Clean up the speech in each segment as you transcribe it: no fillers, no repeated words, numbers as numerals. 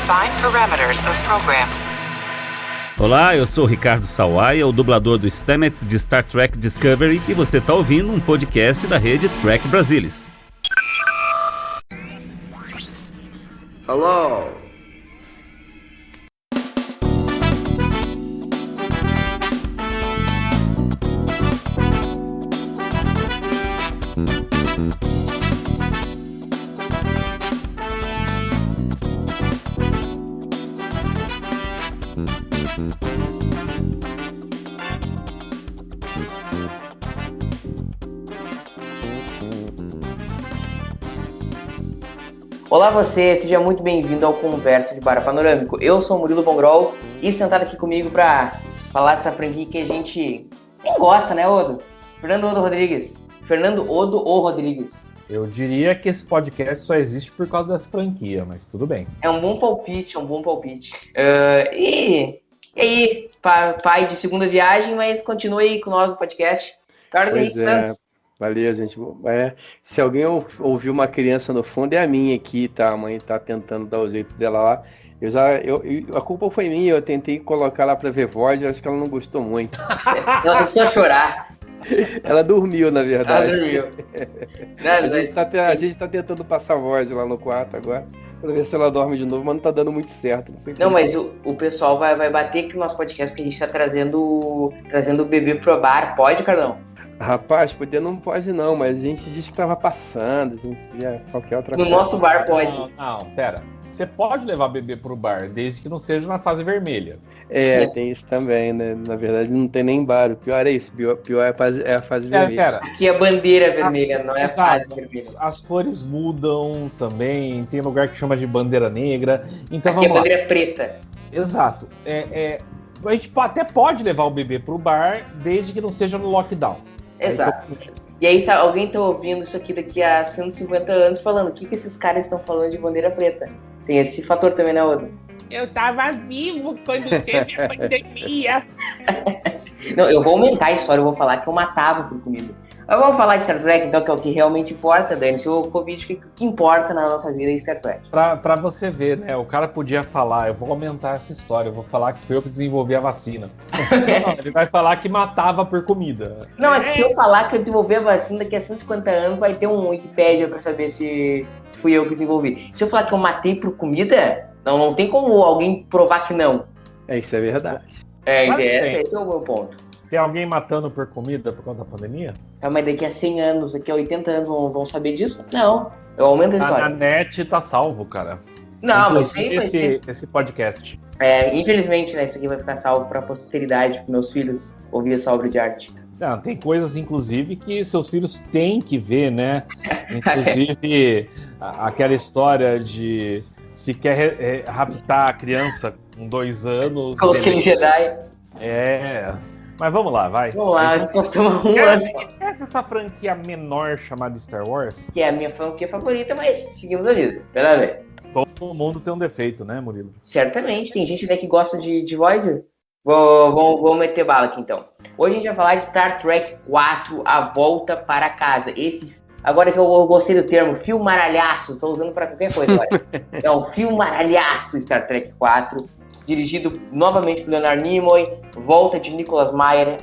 Define parameters of program. Olá, eu sou o Ricardo Sawaia, o dublador do Stamets de Star Trek Discovery, e você está ouvindo um podcast da rede Trek Brasilis. Hello. Olá você, seja muito bem-vindo ao Conversa de Bar Panorâmico. Eu sou o Murilo Bongrol e sentado aqui comigo para falar dessa franquia que a gente nem gosta, né, Odo? Fernando Odo Rodrigues. Fernando Odo ou Rodrigues. Eu diria que esse podcast só existe por causa dessa franquia, mas tudo bem. É um bom palpite, E aí, pai de segunda viagem, mas continua aí com nós no podcast. Carlos Henrique Santos. Valeu, gente. Se alguém ouviu uma criança no fundo, é a minha aqui, tá? A mãe tá tentando dar o jeito dela lá. A culpa foi minha, eu tentei colocar ela pra ver voz, acho que ela não gostou muito. Ela começou a chorar. Ela dormiu, na verdade. Ela dormiu. A gente tá tentando passar voz lá no quarto agora, pra ver se ela dorme de novo, mas não tá dando muito certo. Não, mas o pessoal vai bater aqui no nosso podcast, porque a gente tá trazendo o bebê pro bar. Pode, Carlão? Rapaz, poder não pode não, mas a gente disse que tava passando, a gente já qualquer outra coisa. No nosso bar pode. Não, pera. Você pode levar bebê pro bar, desde que não seja na fase vermelha. Tem isso também, né? Na verdade não tem nem bar, o pior é isso, pior é a fase vermelha. Pera. Aqui é a bandeira vermelha, não é a fase vermelha. As cores mudam também, tem lugar que chama de bandeira negra, então aqui vamos é bandeira preta. Exato. A gente até pode levar o bebê pro bar, desde que não seja no lockdown. Exato. E aí, alguém tá ouvindo isso aqui daqui a 150 anos falando, o que esses caras estão falando de bandeira preta? Tem esse fator também, né, Odo? Eu tava vivo quando teve a pandemia. Não, eu vou aumentar a história, eu vou falar que eu matava por comida. Mas vamos falar de Star Trek, então, que é o que realmente importa, Dani. Se o Covid, o que importa na nossa vida é Star Trek. Pra você ver, né? O cara podia falar, eu vou aumentar essa história, eu vou falar que foi eu que desenvolvi a vacina. Não, ele vai falar que matava por comida. Não, é que se eu falar que eu desenvolvi a vacina, daqui a 150 anos vai ter um Wikipédia pra saber se fui eu que desenvolvi. Se eu falar que eu matei por comida, não tem como alguém provar que não. Isso é verdade. Esse é o meu ponto. Tem alguém matando por comida por conta da pandemia? Mas daqui a 100 anos, daqui a 80 anos vão saber disso? Não, eu aumento a história. A net tá salvo, cara. Não, mas esse podcast. Infelizmente, né, isso aqui vai ficar salvo pra posteridade, para meus filhos ouvir essa obra de arte. Não, tem coisas, inclusive, que seus filhos têm que ver, né? Inclusive, aquela história de se quer raptar a criança com 2 anos... Com aquele Jedi. Mas vamos lá, vai. Vamos lá, nós temos Esquece essa franquia menor chamada Star Wars. Que é a minha franquia favorita, mas seguimos a vida. Pera ver. Todo mundo tem um defeito, né, Murilo? Certamente, tem gente que gosta de Voyager. Vou meter bala aqui, então. Hoje a gente vai falar de Star Trek 4, A Volta para Casa. Agora que eu gostei do termo, filmaralhaço, estou usando para qualquer coisa agora. Então, filmaralhaço Star Trek 4. Dirigido novamente por Leonard Nimoy, volta de Nicholas Meyer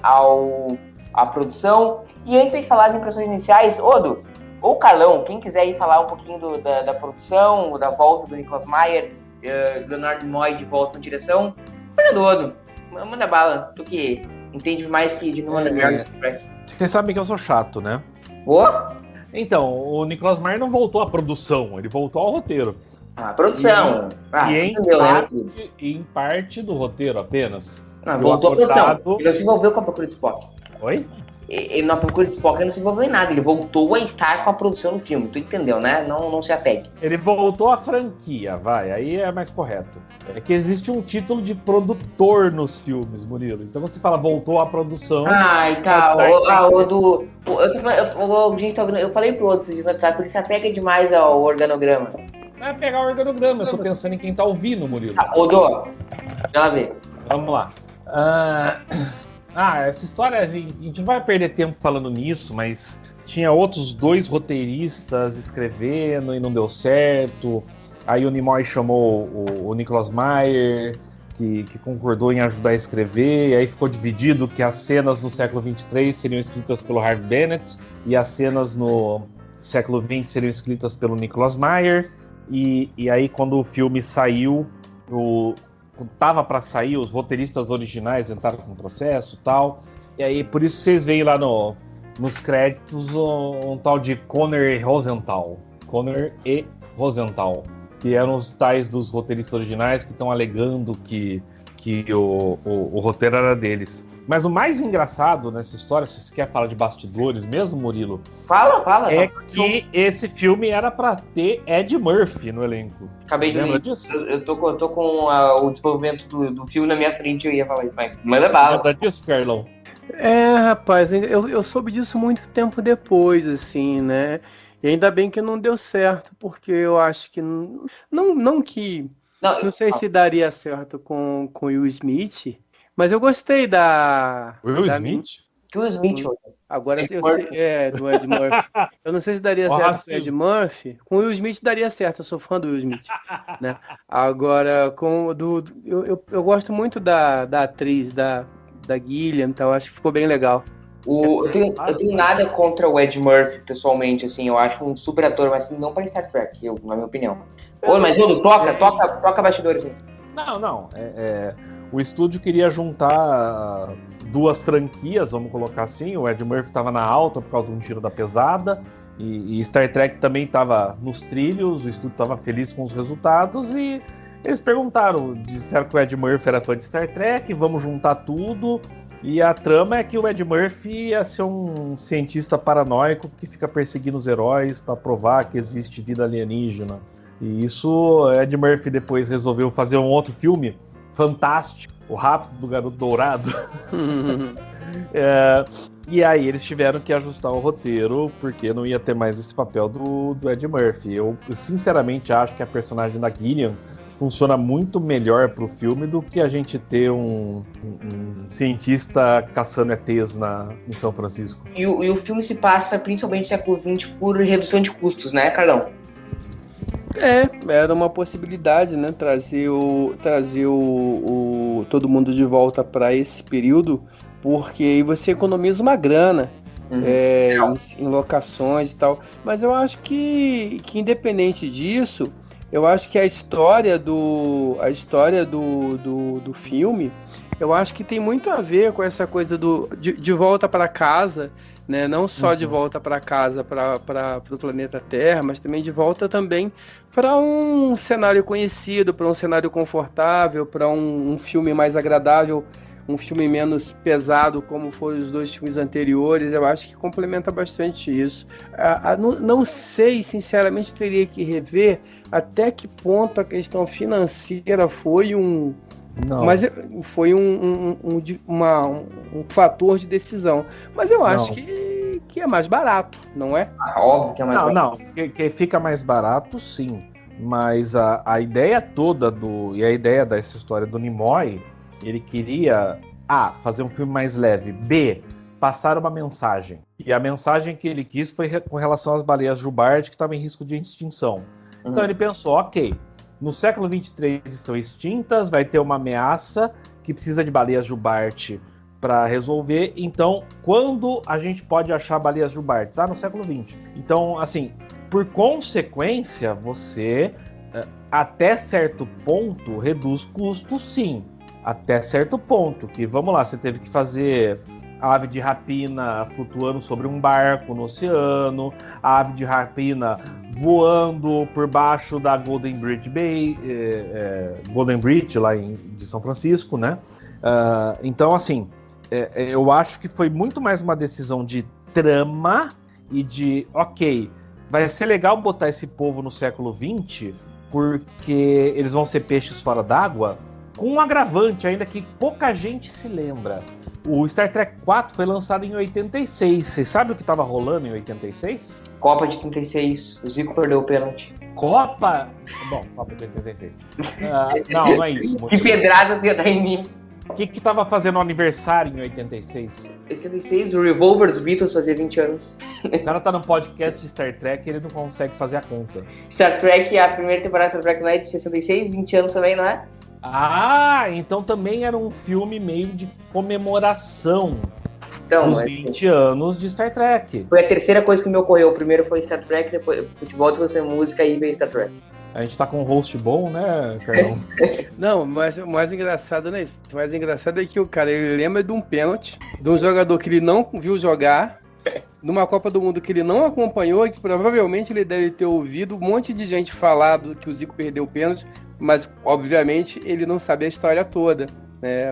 à produção. E antes de falar das impressões iniciais, Odo, ou Carlão, quem quiser ir falar um pouquinho da produção, da volta do Nicholas Meyer, Leonard Nimoy de volta na direção, Fernando Odo, manda bala, tu que entende mais que de Manda Girls. Vocês sabem que eu sou chato, né? Então, o Nicholas Meyer não voltou à produção, ele voltou ao roteiro. Produção. Em parte do roteiro apenas. Voltou à produção. Ele não se envolveu com a Procura de Spock. Oi? Ele na Procura de Spock não se envolveu em nada. Ele voltou a estar com a produção do filme. Tu entendeu, né? Não se apegue. Ele voltou à franquia, vai. Aí é mais correto. É que existe um título de produtor nos filmes, Murilo. Então você fala, voltou à produção. Eu falei pro outro no WhatsApp, ele se apega demais ao organograma. Vai pegar o organograma, eu tô pensando em quem tá ouvindo, Murilo. Odô, deixa ela ver. Vamos lá. Essa história, a gente não vai perder tempo falando nisso, mas tinha outros 2 roteiristas escrevendo e não deu certo. Aí o Nimoy chamou o Nicholas Meyer, que concordou em ajudar a escrever, e aí ficou dividido que as cenas no século 23 seriam escritas pelo Harvey Bennett e as cenas no século 20 seriam escritas pelo Nicholas Meyer. E aí quando o filme saiu, tava para sair, os roteiristas originais entraram com o processo e tal. E aí por isso vocês veem lá nos créditos um tal de Conner e Rosenthal, que eram os tais dos roteiristas originais que estão alegando que o roteiro era deles. Mas o mais engraçado nessa história, se você quer falar de bastidores mesmo, Murilo, Fala. é que esse filme era para ter Ed Murphy no elenco. Acabei de Lembra ler. disso? Eu tô com o desenvolvimento do filme na minha frente, eu ia falar isso, mas manda bala. Lembra disso, Carlão? Rapaz, eu soube disso muito tempo depois, assim, né? E ainda bem que não deu certo, porque eu acho que não sei se daria certo com o Will Smith, mas eu gostei Will Smith? Will Smith, agora eu sei, do Ed Murphy. Eu não sei se daria certo com o Ed Murphy. Com o Will Smith daria certo, eu sou fã do Will Smith, né? Agora, eu gosto muito da atriz, da Gillian, então acho que ficou bem legal. Eu tenho nada contra o Ed Murphy, pessoalmente, assim, eu acho um super ator, mas não para Star Trek, na minha opinião. Mas toca bastidores, assim. Não. O estúdio queria juntar duas franquias, vamos colocar assim. O Ed Murphy estava na alta por causa de um tiro da pesada, e Star Trek também estava nos trilhos, o estúdio estava feliz com os resultados, e eles disseram que o Ed Murphy era fã de Star Trek, vamos juntar tudo. E a trama é que o Ed Murphy ia ser um cientista paranoico que fica perseguindo os heróis para provar que existe vida alienígena. E isso, Ed Murphy depois resolveu fazer um outro filme fantástico, O Rapto do Garoto Dourado. E aí eles tiveram que ajustar o roteiro, porque não ia ter mais esse papel do Ed Murphy. Eu sinceramente acho que a personagem da Gillian funciona muito melhor pro filme do que a gente ter um cientista caçando ETs em São Francisco. E o filme se passa principalmente no século XX por redução de custos, né, Carlão? Era uma possibilidade, né? Trazer todo mundo de volta para esse período, porque aí você economiza uma grana. Em locações e tal. Mas eu acho que independente disso, eu acho que a história do filme, eu acho que tem muito a ver com essa coisa de volta para casa, né? Não só de volta para casa, para o planeta Terra, mas também de volta também para um cenário conhecido, para um cenário confortável, para um filme mais agradável, um filme menos pesado, como foram os dois filmes anteriores. Eu acho que complementa bastante isso. Não sei, sinceramente, teria que rever até que ponto a questão financeira foi um fator de decisão. Mas eu acho que é mais barato, não é? Óbvio que é mais barato. Não, que fica mais barato, sim. Mas a ideia toda e a ideia dessa história do Nimoy, ele queria fazer um filme mais leve, B, passar uma mensagem. E a mensagem que ele quis foi com relação às baleias jubarte que estavam em risco de extinção. Então ele pensou, ok, no século 23 estão extintas, vai ter uma ameaça que precisa de baleias jubarte para resolver. Então, quando a gente pode achar baleias jubartes? No século 20. Então, assim, por consequência, você, até certo ponto, reduz custos, sim. Até certo ponto, que, vamos lá, você teve que fazer a ave de rapina flutuando sobre um barco no oceano, a ave de rapina voando por baixo da Golden Bridge Bay, Golden Bridge lá de São Francisco, né? Então, assim, eu acho que foi muito mais uma decisão de trama e de, ok, vai ser legal botar esse povo no século XX, porque eles vão ser peixes fora d'água, com um agravante ainda que pouca gente se lembra. O Star Trek 4 foi lançado em 86. Vocês sabem o que estava rolando em 86? Copa de 36. O Zico perdeu o pênalti. Copa? Bom, Copa de 86. Não é isso. Que pedrada ia dar em mim. O que tava fazendo aniversário em 86? 86, o Revolver dos Beatles fazia 20 anos. O cara tá no podcast de Star Trek e ele não consegue fazer a conta. Star Trek, a primeira temporada de Star Trek não é de 66, 20 anos também, não é? Ah, então também era um filme meio de comemoração Então, dos 20 anos de Star Trek. foi a terceira coisa que me ocorreu. O primeiro foi Star Trek, depois futebol, depois foi música e veio Star Trek. A gente tá com um host bom, né, Carlão? Não, mas o mais engraçado não é isso. O mais engraçado é que o cara, ele lembra de um pênalti, de um jogador que ele não viu jogar, numa Copa do Mundo que ele não acompanhou e que provavelmente ele deve ter ouvido um monte de gente falar que o Zico perdeu o pênalti, mas, obviamente, ele não sabe a história toda.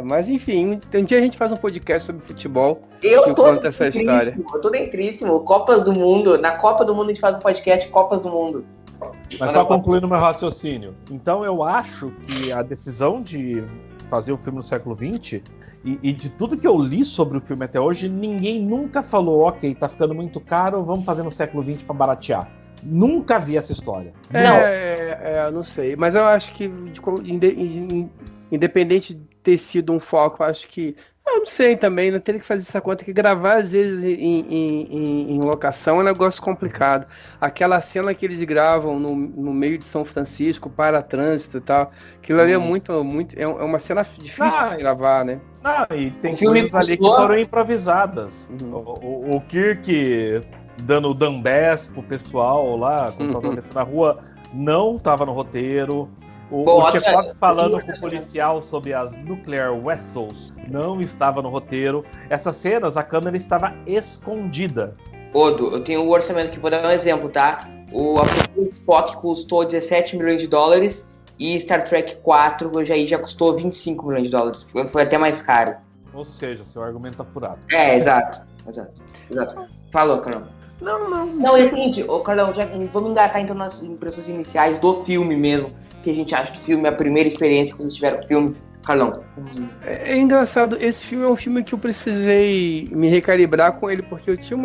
Mas, enfim, um dia a gente faz um podcast sobre futebol Eu tô conta essa história. Eu tô dentríssimo. Copas do Mundo. Na Copa do Mundo a gente faz um podcast Copas do Mundo. Mas só concluindo meu raciocínio. Então eu acho que a decisão de fazer o filme no século XX, e de tudo que eu li sobre o filme até hoje, ninguém nunca falou, ok, tá ficando muito caro, vamos fazer no século XX pra baratear. Nunca vi essa história. Não sei. Mas eu acho que, independente de ter sido um foco, eu acho que. Eu não sei também, não teria que fazer essa conta, que gravar às vezes em locação é um negócio complicado. Aquela cena que eles gravam no meio de São Francisco, para trânsito e tal, aquilo ali é é uma cena difícil de gravar, né? Não, e tem filme coisas ali que foram improvisadas. O Kirk dando o dumbass pro pessoal lá, quando tava acontecendo na rua, não tava no roteiro. O Chekhov falando com o policial sobre as nuclear vessels não estava no roteiro. Essas cenas, a câmera estava escondida. Odo, eu tenho um orçamento que vou dar um exemplo, tá? O Spock custou 17 milhões de dólares e Star Trek 4 já custou 25 milhões de dólares. Foi até mais caro. Ou seja, seu argumento tá furado. Exato. Falou, Carlão. Não, é o seguinte, Carlão, vamos engatar então nas impressões iniciais do filme mesmo. Que a gente acha que o filme é a primeira experiência que vocês tiveram com o filme. Carlão. É engraçado, esse filme é um filme que eu precisei me recalibrar com ele, porque eu tinha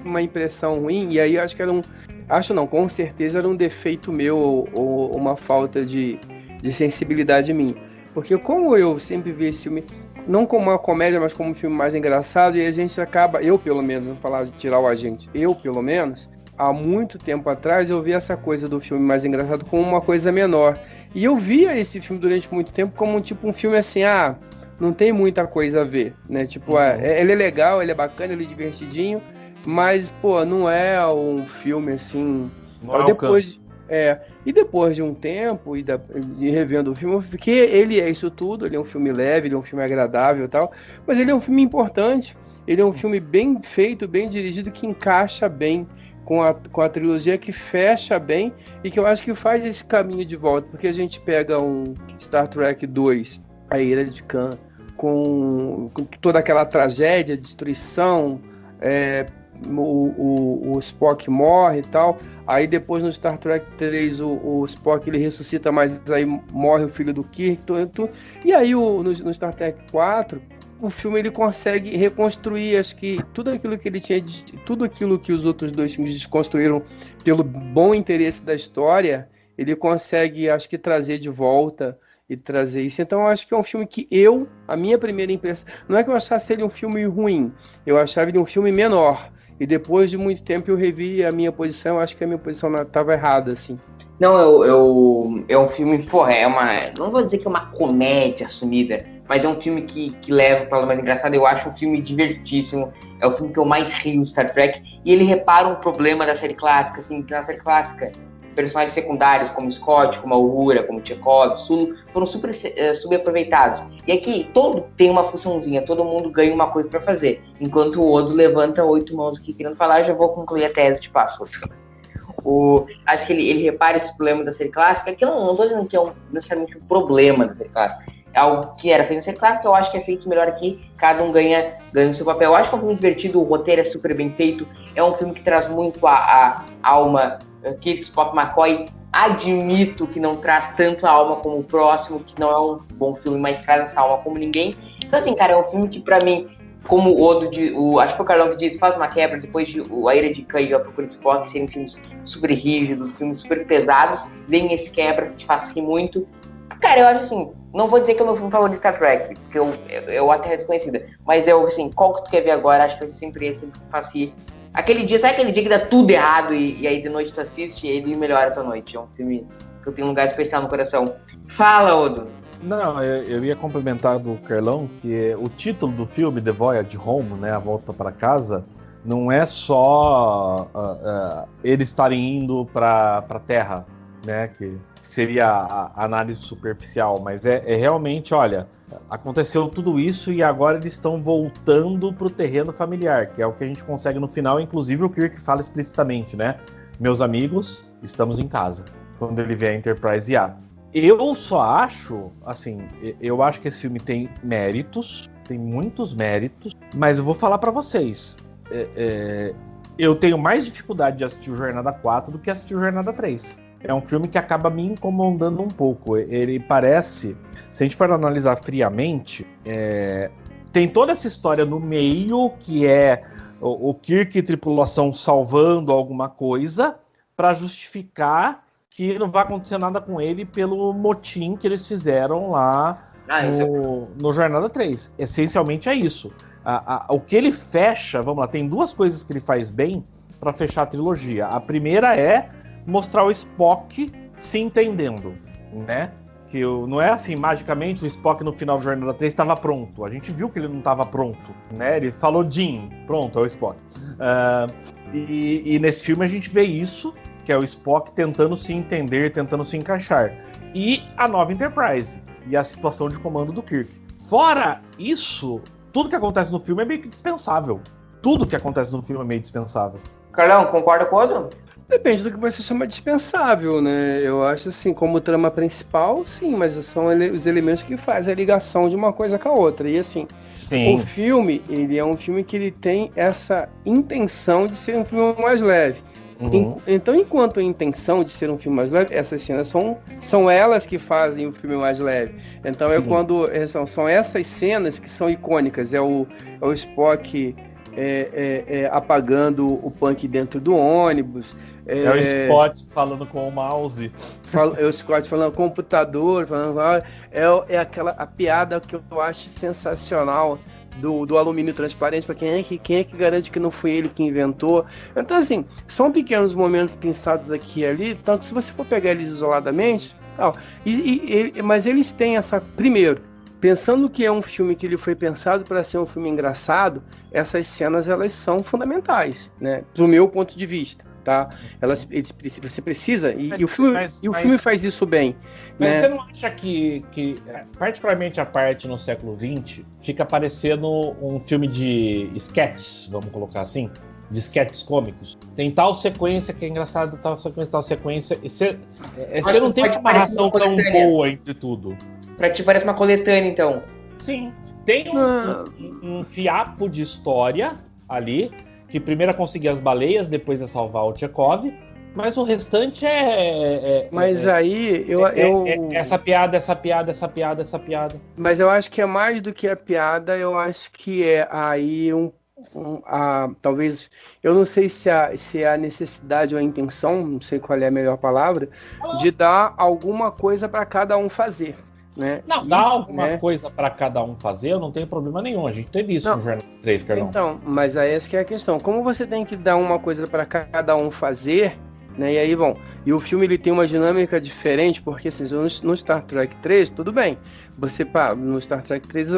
uma impressão ruim, e aí eu acho que era com certeza era um defeito meu, ou uma falta de sensibilidade minha. Porque como eu sempre vi esse filme, não como uma comédia, mas como um filme mais engraçado, e a gente acaba, eu pelo menos, vou falar de tirar o agente, eu pelo menos, há muito tempo atrás eu vi essa coisa do filme mais engraçado como uma coisa menor. E eu via esse filme durante muito tempo como tipo um filme assim, não tem muita coisa a ver, né? Tipo, ele é legal, ele é bacana, ele é divertidinho, mas, pô, não é um filme assim... E depois de um tempo, e revendo o filme, porque ele é isso tudo, ele é um filme leve, ele é um filme agradável e tal, mas ele é um filme importante, ele é um filme bem feito, bem dirigido, que encaixa bem com a trilogia, que fecha bem e que eu acho que faz esse caminho de volta, porque a gente pega um Star Trek 2, a Era de Khan, com toda aquela tragédia, destruição, o Spock morre e tal, aí depois no Star Trek 3 o Spock ele ressuscita, mas aí morre o filho do Kirk, e aí no Star Trek 4 o filme ele consegue reconstruir, acho que tudo aquilo que ele tinha, tudo aquilo que os outros dois filmes desconstruíram pelo bom interesse da história, ele consegue, acho que, trazer de volta e trazer isso. Então eu acho que é um filme que a minha primeira impressão, não é que eu achasse ele um filme ruim, eu achava ele um filme menor. E depois de muito tempo eu revi a minha posição, eu acho que a minha posição estava errada, assim. Não, é um filme, não vou dizer que é uma comédia assumida, mas é um filme que leva para o mais engraçado. Eu acho um filme divertíssimo, é o filme que eu mais rio do Star Trek, e ele repara um problema da série clássica, assim, que na série clássica, personagens secundários como Scott, como a Uhura, como Chekhov, Sulu, foram super subaproveitados. E aqui, todo tem uma funçãozinha, todo mundo ganha uma coisa para fazer, enquanto o Odo levanta 8 mãos aqui querendo falar, eu já vou concluir a tese de passo. Acho que ele repara esse problema da série clássica, que eu não estou dizendo que é necessariamente um problema da série clássica, é algo que era feito na série clássica, que eu acho que é feito melhor aqui, cada um ganha o seu papel. Eu acho que é um filme divertido, o roteiro é super bem feito, é um filme que traz muito a alma Kirk, Spock, McCoy. Admito que não traz tanto a alma como o próximo, que não é um bom filme, mas traz essa alma como ninguém. Então assim, cara, é um filme que pra mim, como o Odo, acho que foi o Carlão que disse, faz uma quebra depois de A Ira de Khan e A Procura de Spock serem filmes super rígidos, filmes super pesados, vem esse quebra que te faz rir muito. Cara, eu acho assim, não vou dizer que é o meu filme favorito de Star Trek, porque eu até é desconhecida, mas eu, assim, qual que tu quer ver agora? Acho que eu sempre faço aquele dia, sabe aquele dia que dá tudo errado e aí de noite tu assiste e ele melhora a tua noite? É um filme que eu tenho um lugar especial no coração. Fala, Odo. Não, eu ia complementar do Carlão que o título do filme, The Voyage Home, né, A Volta para Casa, não é só eles estarem indo para a Terra, né, que seria a análise superficial, mas é realmente, olha, aconteceu tudo isso e agora eles estão voltando para o terreno familiar, que é o que a gente consegue no final, inclusive o Kirk fala explicitamente, né, meus amigos, estamos em casa, quando ele vê a Enterprise A. Eu só acho, assim, eu acho que esse filme tem méritos, tem muitos méritos, mas eu vou falar pra vocês, eu tenho mais dificuldade de assistir o Jornada 4 do que assistir o Jornada 3. É um filme que acaba me incomodando um pouco. Ele parece, se a gente for analisar friamente, tem toda essa história no meio, que é o Kirk e tripulação salvando alguma coisa, pra justificar que não vai acontecer nada com ele pelo motim que eles fizeram lá no Jornada 3. Essencialmente é isso. O que ele fecha, vamos lá, tem duas coisas que ele faz bem para fechar a trilogia. A primeira é mostrar o Spock se entendendo, né? Que não é assim, magicamente, o Spock no final do Jornada 3 estava pronto. A gente viu que ele não estava pronto, né? Ele falou Jim, pronto, é o Spock. E nesse filme a gente vê isso, que é o Spock tentando se entender, tentando se encaixar. E a nova Enterprise, e a situação de comando do Kirk. Fora isso, tudo que acontece no filme é meio que dispensável. Tudo que acontece no filme é meio dispensável. Carlão, concorda com o Odo? Depende do que você chama dispensável, né? Eu acho assim, como trama principal, sim, mas são os elementos que fazem a ligação de uma coisa com a outra. E assim, Sim. o filme, ele é um filme que ele tem essa intenção de ser um filme mais leve. Então, enquanto a intenção de ser um filme mais leve, essas cenas são elas que fazem o filme mais leve. Então, são essas cenas que são icônicas. É o Spock apagando o Punk dentro do ônibus. É o Scott falando com o mouse. É o Scott falando com o computador. A piada que eu acho sensacional do alumínio transparente, para quem é que garante que não foi ele que inventou. Então, assim, são pequenos momentos pensados aqui e ali, tanto se você for pegar eles isoladamente, mas eles têm essa... Primeiro, pensando que é um filme que ele foi pensado para ser um filme engraçado, essas cenas, elas são fundamentais, né? Do meu ponto de vista. Tá? Você precisa, o filme faz isso bem. Mas né? Você não acha que, particularmente a parte no século XX, fica parecendo um filme de sketches, vamos colocar assim? De sketches cômicos. Tem tal sequência que é engraçado, tal sequência. Você não tem uma amarração tão boa entre tudo. Pra ti parece uma coletânea, então. Sim. Tem um fiapo de história ali, que primeiro é conseguir as baleias, depois é salvar o Chekhov, mas o restante essa piada. Mas eu acho que é mais do que a piada, eu acho que é aí talvez, eu não sei se é a necessidade ou a intenção, não sei qual é a melhor palavra, de dar alguma coisa para cada um fazer. Né? Não, dá alguma coisa para cada um fazer, eu não tenho problema nenhum. A gente teve isso no Jornada 3, Carlão. Então, mas aí essa que é a questão. Como você tem que dar uma coisa para cada um fazer, né? E aí, e o filme ele tem uma dinâmica diferente, porque assim, no Star Trek 3, tudo bem. No Star Trek 3,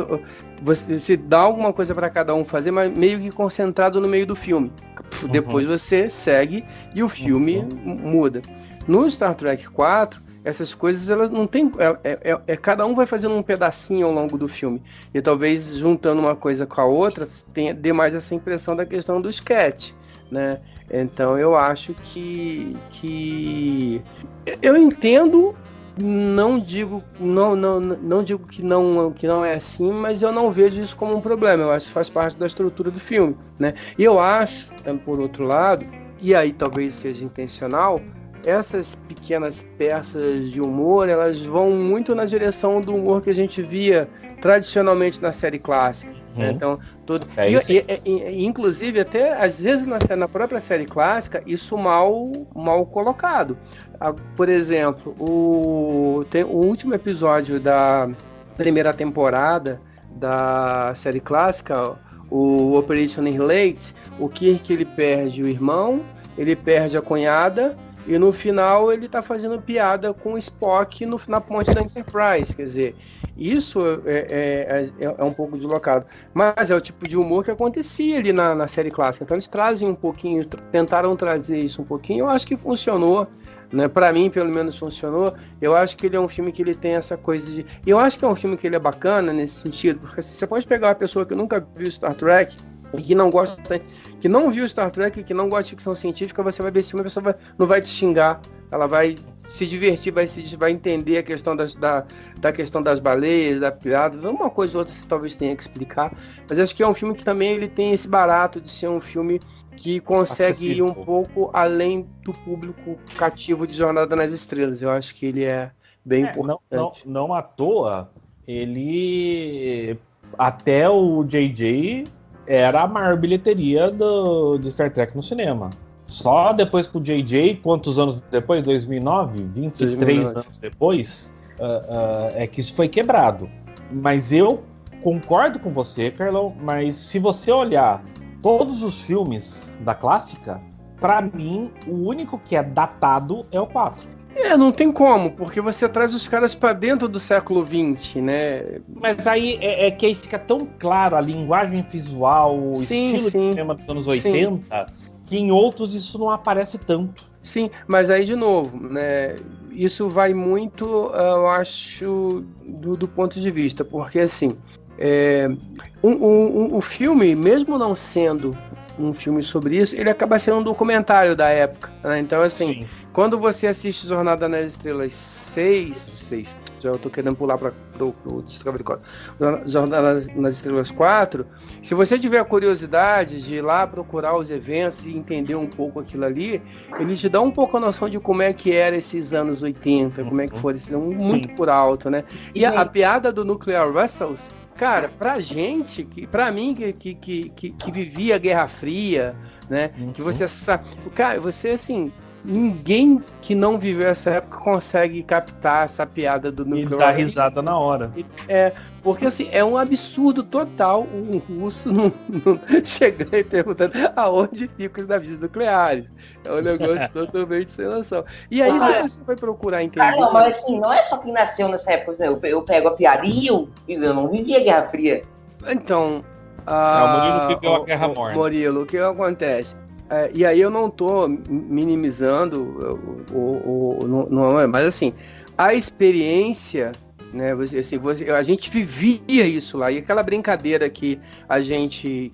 você dá alguma coisa para cada um fazer, mas meio que concentrado no meio do filme. Depois você segue e o filme muda. No Star Trek 4, essas coisas, elas não tem... cada um vai fazendo um pedacinho ao longo do filme. E talvez, juntando uma coisa com a outra, dê mais essa impressão da questão do sketch, né? Então, eu acho que... Eu entendo, não digo que não é assim, mas eu não vejo isso como um problema. Eu acho que faz parte da estrutura do filme, né? E eu acho, por outro lado, e aí talvez seja intencional, essas pequenas peças de humor, elas vão muito na direção do humor que a gente via tradicionalmente na série clássica, Né? Então, tudo. Inclusive, até às vezes na própria série clássica, isso mal colocado. Por exemplo, o último episódio da primeira temporada da série clássica, o Operation Irlate, o Kirk ele perde o irmão, ele perde a cunhada, e no final ele tá fazendo piada com o Spock na ponte da Enterprise. Quer dizer, isso é um pouco deslocado. Mas é o tipo de humor que acontecia ali na série clássica. Então eles trazem um pouquinho, tentaram trazer isso um pouquinho. Eu acho que funcionou, né? Para mim, pelo menos, funcionou. Eu acho que ele é um filme que ele tem essa coisa de... Eu acho que é um filme que ele é bacana nesse sentido, porque você pode pegar uma pessoa que nunca viu Star Trek e que não gosta, que não viu Star Trek, que não gosta de ficção científica, você vai ver esse filme, a pessoa não vai te xingar, ela vai se divertir, vai entender a questão da questão das baleias, da piada, uma coisa ou outra você talvez tenha que explicar, mas acho que é um filme que também ele tem esse barato de ser um filme que consegue ir um pouco além do público cativo de Jornada nas Estrelas. Eu acho que ele é bem importante. Não à toa, ele até o JJ era a maior bilheteria de Star Trek no cinema. Só depois com o JJ, quantos anos depois? 2009? 23 2009. Anos depois, é que isso foi quebrado. Mas eu concordo com você, Carlão, mas se você olhar todos os filmes da clássica, pra mim, o único que é datado é o 4. Não tem como, porque você traz os caras pra dentro do século XX, né? Mas aí é que aí fica tão claro a linguagem visual, o estilo de cinema dos anos 80, que em outros isso não aparece tanto. Sim, mas aí de novo, né? Isso vai muito, eu acho, do ponto de vista, porque assim, o filme, mesmo não sendo um filme sobre isso, ele acaba sendo um documentário da época, né? Então, assim, quando você assiste Jornada nas Estrelas 6, já eu tô querendo pular para o Discovery Code, Jornada nas Estrelas 4, se você tiver a curiosidade de ir lá procurar os eventos e entender um pouco aquilo ali, ele te dá um pouco a noção de como é que era esses anos 80, como é que foram esses anos, muito por alto, né? E a piada do Nuclear Vessels, cara, pra gente, pra mim que vivia a Guerra Fria, né? Que você sabe. Cara, você assim, ninguém que não viveu essa época consegue captar essa piada do Nuclear. E dar risada na hora. Porque assim, é um absurdo total um russo não chegar e perguntando aonde ficam os navios nucleares. É um negócio totalmente sem noção. E aí você vai procurar entender. Não, mas assim, não é só quem nasceu nessa época, né? Eu pego a piada e eu não vivia a Guerra Fria. Então. O Murilo viveu a Guerra Morna. Murilo, o que acontece? E aí eu não tô minimizando, mas assim, a experiência, né, a gente vivia isso lá, e aquela brincadeira que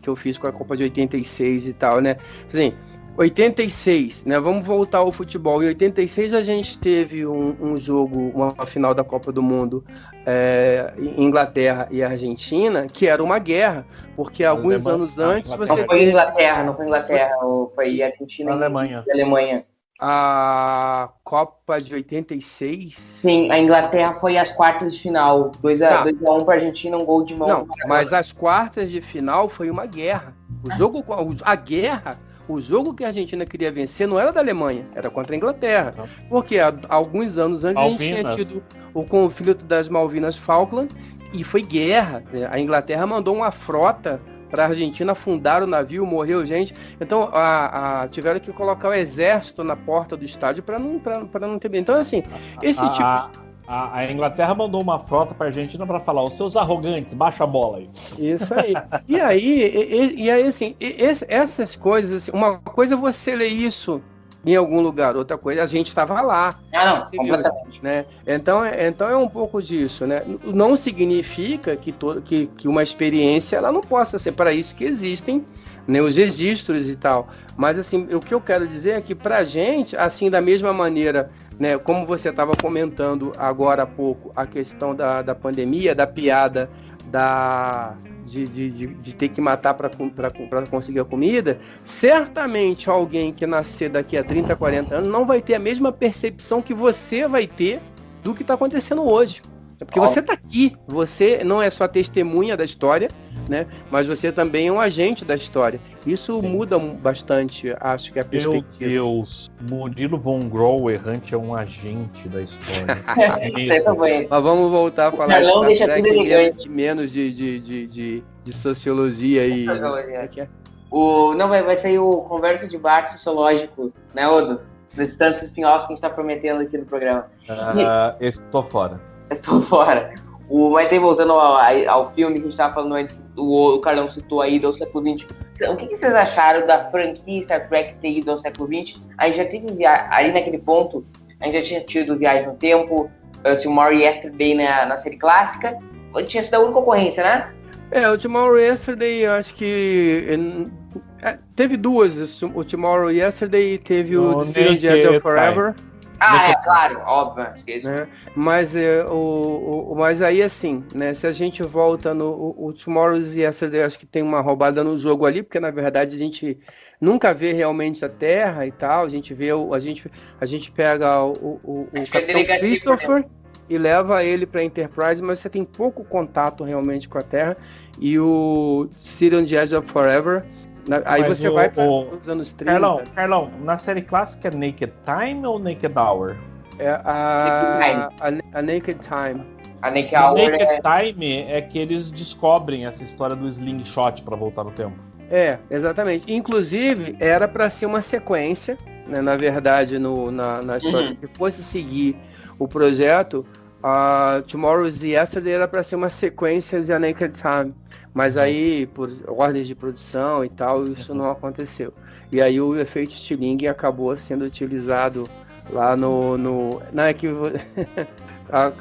eu fiz com a Copa de 86 e tal, né, assim, 86, né, vamos voltar ao futebol, em 86 a gente teve um jogo, uma final da Copa do Mundo, Inglaterra e Argentina, que era uma guerra, porque alguns anos antes você... Não foi Inglaterra, foi Argentina e Alemanha. A Copa de 86? Sim, a Inglaterra foi às quartas de final, 2-1 para a Argentina, um gol de mão. Não, mas as quartas de final foi uma guerra. O jogo que a Argentina queria vencer não era da Alemanha, era contra a Inglaterra. Porque há alguns anos antes Malvinas. A gente tinha tido o conflito das Malvinas Falkland e foi guerra. A Inglaterra mandou uma frota para a Argentina afundar o navio, morreu gente. Então tiveram que colocar o exército na porta do estádio para não ter. Então, assim, esse tipo. A Inglaterra mandou uma frota para a Argentina para falar: os seus arrogantes, baixa a bola aí. Isso aí. E aí assim, essas coisas, assim, uma coisa é você ler isso em algum lugar, outra coisa, a gente estava lá. Completamente. Né? Então é um pouco disso, né? Não significa que uma experiência ela não possa ser para isso que existem, né, os registros e tal. Mas assim, o que eu quero dizer é que pra gente, assim, da mesma maneira, né, como você estava comentando agora há pouco, a questão da pandemia, da piada, de ter que matar para conseguir a comida, certamente alguém que nascer daqui a 30, 40 anos não vai ter a mesma percepção que você vai ter do que está acontecendo hoje. Porque você tá aqui, você não é só testemunha da história, né? Mas você também é um agente da história. Isso muda bastante, acho que a perspectiva. Meu Deus, Murilo von Grohl errante é um agente da história. Mas vamos voltar a falar Carlão deixa tudo elegante. menos de sociologia e... Não, vai sair o Conversa de Bar Sociológico, né, Odo? Desses tantos spin-offs que a gente tá prometendo aqui no programa. Estou fora. Estou fora. Mas aí, voltando ao filme que a gente tava falando antes, o Carlão citou aí do século XX. O que vocês acharam da franquia Star Trek ter ido ao século XX? A gente já teve aí naquele ponto, a gente já tinha tido Viagem no Tempo, Tomorrow e Yesterday na série clássica. Tinha sido a única ocorrência, né? O Tomorrow e Yesterday, eu acho que teve duas. O Tomorrow e Yesterday, teve o Decision the Edge of Forever. Claro, óbvio. Né? Mas mas aí, assim, né? Se a gente volta no Tomorrow e Yesterday, acho que tem uma roubada no jogo ali, porque na verdade a gente nunca vê realmente a Terra e tal. A gente vê a gente pega o Capitão Christopher e leva ele para Enterprise, mas você tem pouco contato realmente com a Terra. E o Decision the Edge of Forever. Aí mas você vai para os anos 30. Carlão, na série clássica é Naked Time ou Naked Hour? É a Naked Time. A Naked Hour Time é que eles descobrem essa história do slingshot para voltar no tempo. Exatamente. Inclusive, era para ser uma sequência, né, na verdade, na história. Se fosse seguir o projeto, Tomorrow's Yesterday era para ser uma sequência de A Naked Time. Mas aí, por ordens de produção e tal, isso não aconteceu. E aí o efeito Stiling acabou sendo utilizado lá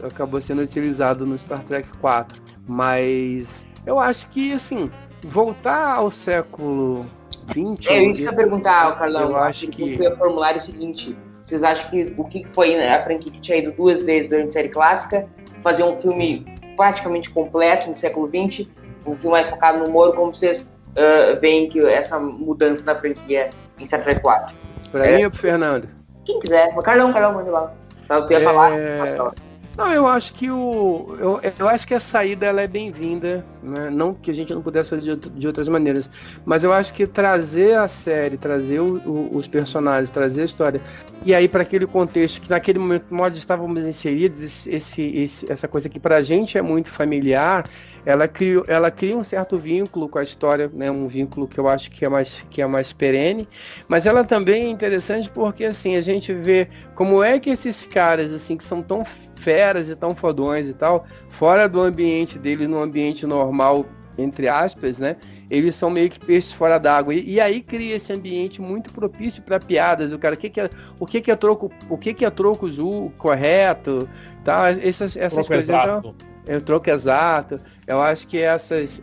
acabou sendo utilizado no Star Trek 4. Mas eu acho que, assim, voltar ao século XX... isso que eu ia perguntar, Carlão. Eu acho que eu ia formular o seguinte: vocês acham que o que foi a franquia que tinha ido 2 vezes durante a série clássica, fazer um filme praticamente completo no século XX, um filme mais focado no humor, como vocês veem que essa mudança da franquia em Star Trek 4? Pra mim ou pro Fernando? Quem quiser. Carlão, manda lá. Eu ia falar. Não, eu acho que eu acho que a saída ela é bem-vinda, né? Não que a gente não pudesse fazer de outras maneiras, mas eu acho que trazer a série, trazer os personagens, trazer a história, e aí para aquele contexto que naquele momento nós estávamos inseridos, essa coisa que pra gente é muito familiar, ela cria um certo vínculo com a história, né? Um vínculo que eu acho que é mais perene, mas ela também é interessante porque assim a gente vê como é que esses caras assim que são tão feras e tão fodões e tal, fora do ambiente deles, no ambiente normal, entre aspas, né? Eles são meio que peixes fora d'água. E aí cria esse ambiente muito propício para piadas. O cara, o que é troco correto, tá? Essas coisas. Então, o troco exato. Eu acho que essas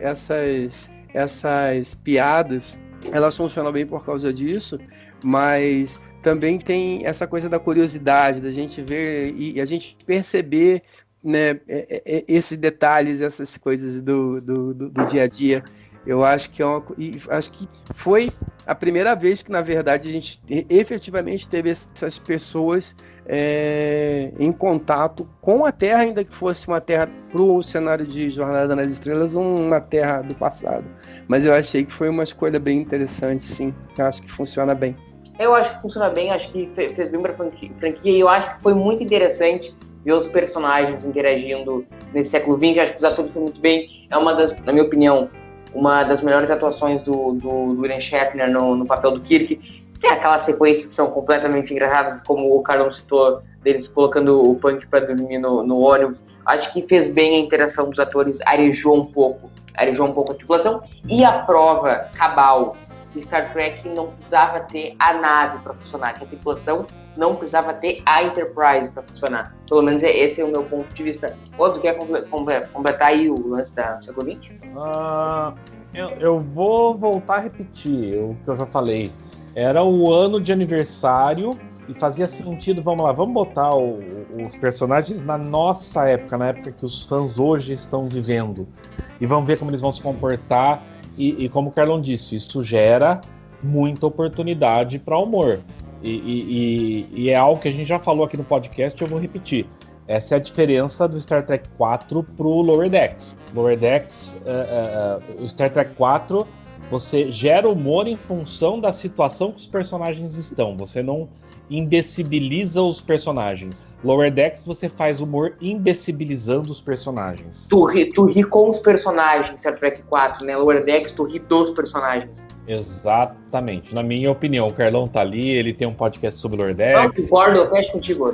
piadas, elas funcionam bem por causa disso, mas também tem essa coisa da curiosidade, da gente ver e a gente perceber, né, esses detalhes, essas coisas do dia a dia. Eu acho que acho que foi a primeira vez que, na verdade, a gente efetivamente teve essas pessoas em contato com a Terra, ainda que fosse uma Terra para o cenário de Jornada nas Estrelas, uma Terra do passado. Mas eu achei que foi uma escolha bem interessante, sim. Eu acho que funciona bem. Eu acho que funciona bem, acho que fez bem para a franquia, e eu acho que foi muito interessante ver os personagens interagindo nesse século XX. Acho que os atores foram muito bem. Na minha opinião, uma das melhores atuações do William Shatner no papel do Kirk. Tem aquelas sequências que são completamente engraçadas, como o Carlão citou, deles colocando o Punk para dormir no ônibus. Acho que fez bem a interação dos atores, arejou um pouco a tripulação. E a prova cabal que Star Trek não precisava ter a nave para funcionar, que a tripulação não precisava ter a Enterprise para funcionar. Pelo menos esse é o meu ponto de vista. Outro quer completar aí o lance da século XX? Eu vou voltar a repetir o que eu já falei. Era o ano de aniversário e fazia sentido, vamos botar os personagens na nossa época, na época que os fãs hoje estão vivendo. E vamos ver como eles vão se comportar. E como o Carlão disse, isso gera muita oportunidade para humor. E é algo que a gente já falou aqui no podcast, eu vou repetir. Essa é a diferença do Star Trek 4 pro Lower Decks. Lower Decks, o Star Trek 4, você gera humor em função da situação que os personagens estão. Você não imbeciliza os personagens. Lower Decks, você faz humor imbecilizando os personagens. Tu ri com os personagens, Star Trek 4, né? Lower Decks, tu ri dos personagens. Exatamente. Na minha opinião, o Carlão tá ali, ele tem um podcast sobre Lower Não, Decks. concordo, eu fecho contigo.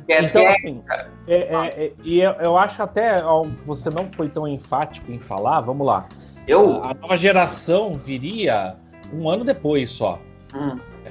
Então, assim, e eu acho até algo que você não foi tão enfático em falar, vamos lá. A nova geração viria um ano depois só.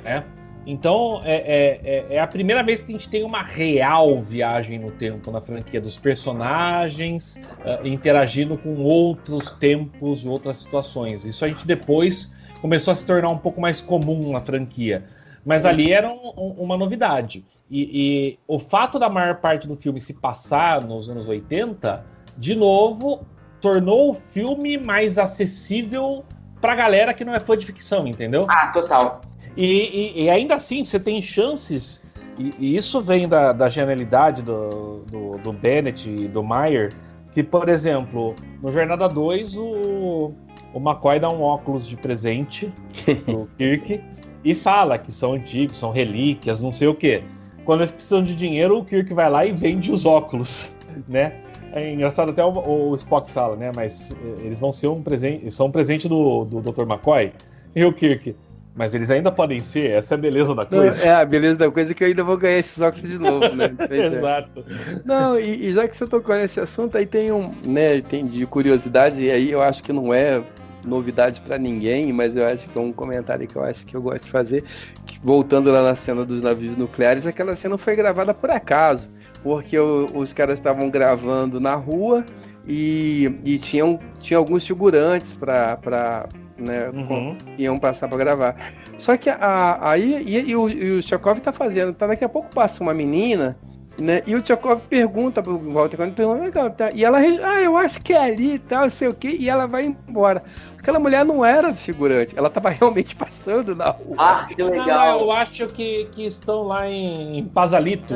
Né? Então, é a primeira vez que a gente tem uma real viagem no tempo na franquia dos personagens interagindo com outros tempos e outras situações. Isso a gente depois começou a se tornar um pouco mais comum na franquia. Mas ali era uma novidade. E o fato da maior parte do filme se passar nos anos 80, de novo, tornou o filme mais acessível pra galera que não é fã de ficção, entendeu? Ah, total. E ainda assim, você tem chances, e isso vem da genialidade do Bennett e do Meyer, que, por exemplo, no Jornada 2, o McCoy dá um óculos de presente pro Kirk e fala que são antigos, são relíquias, não sei o quê. Quando eles precisam de dinheiro, o Kirk vai lá e vende os óculos, né? É engraçado, até o Spock fala, né? Mas eles vão ser um presente do Dr. McCoy. E o Kirk, mas eles ainda podem ser, essa é a beleza da coisa. Não, a beleza da coisa é que eu ainda vou ganhar esses óculos de novo, né? Exato. Não, e já que você tocou nesse assunto, aí tem tem de curiosidade, e aí eu acho que não é novidade pra ninguém, mas eu acho que é um comentário que eu acho que eu gosto de fazer, que, voltando lá na cena dos navios nucleares, aquela cena foi gravada por acaso, porque os caras estavam gravando na rua e tinha alguns figurantes né, iam passar para gravar. Só que aí o Chekhov tá fazendo, daqui a pouco passa uma menina, né, e o Chekhov pergunta pro Walter, quando pergunta, e ela, eu acho que é ali e tal, sei o quê, e ela vai embora. Aquela mulher não era figurante, ela tava realmente passando na rua. Ah, que legal. Não, eu acho que estão lá em Pasalito.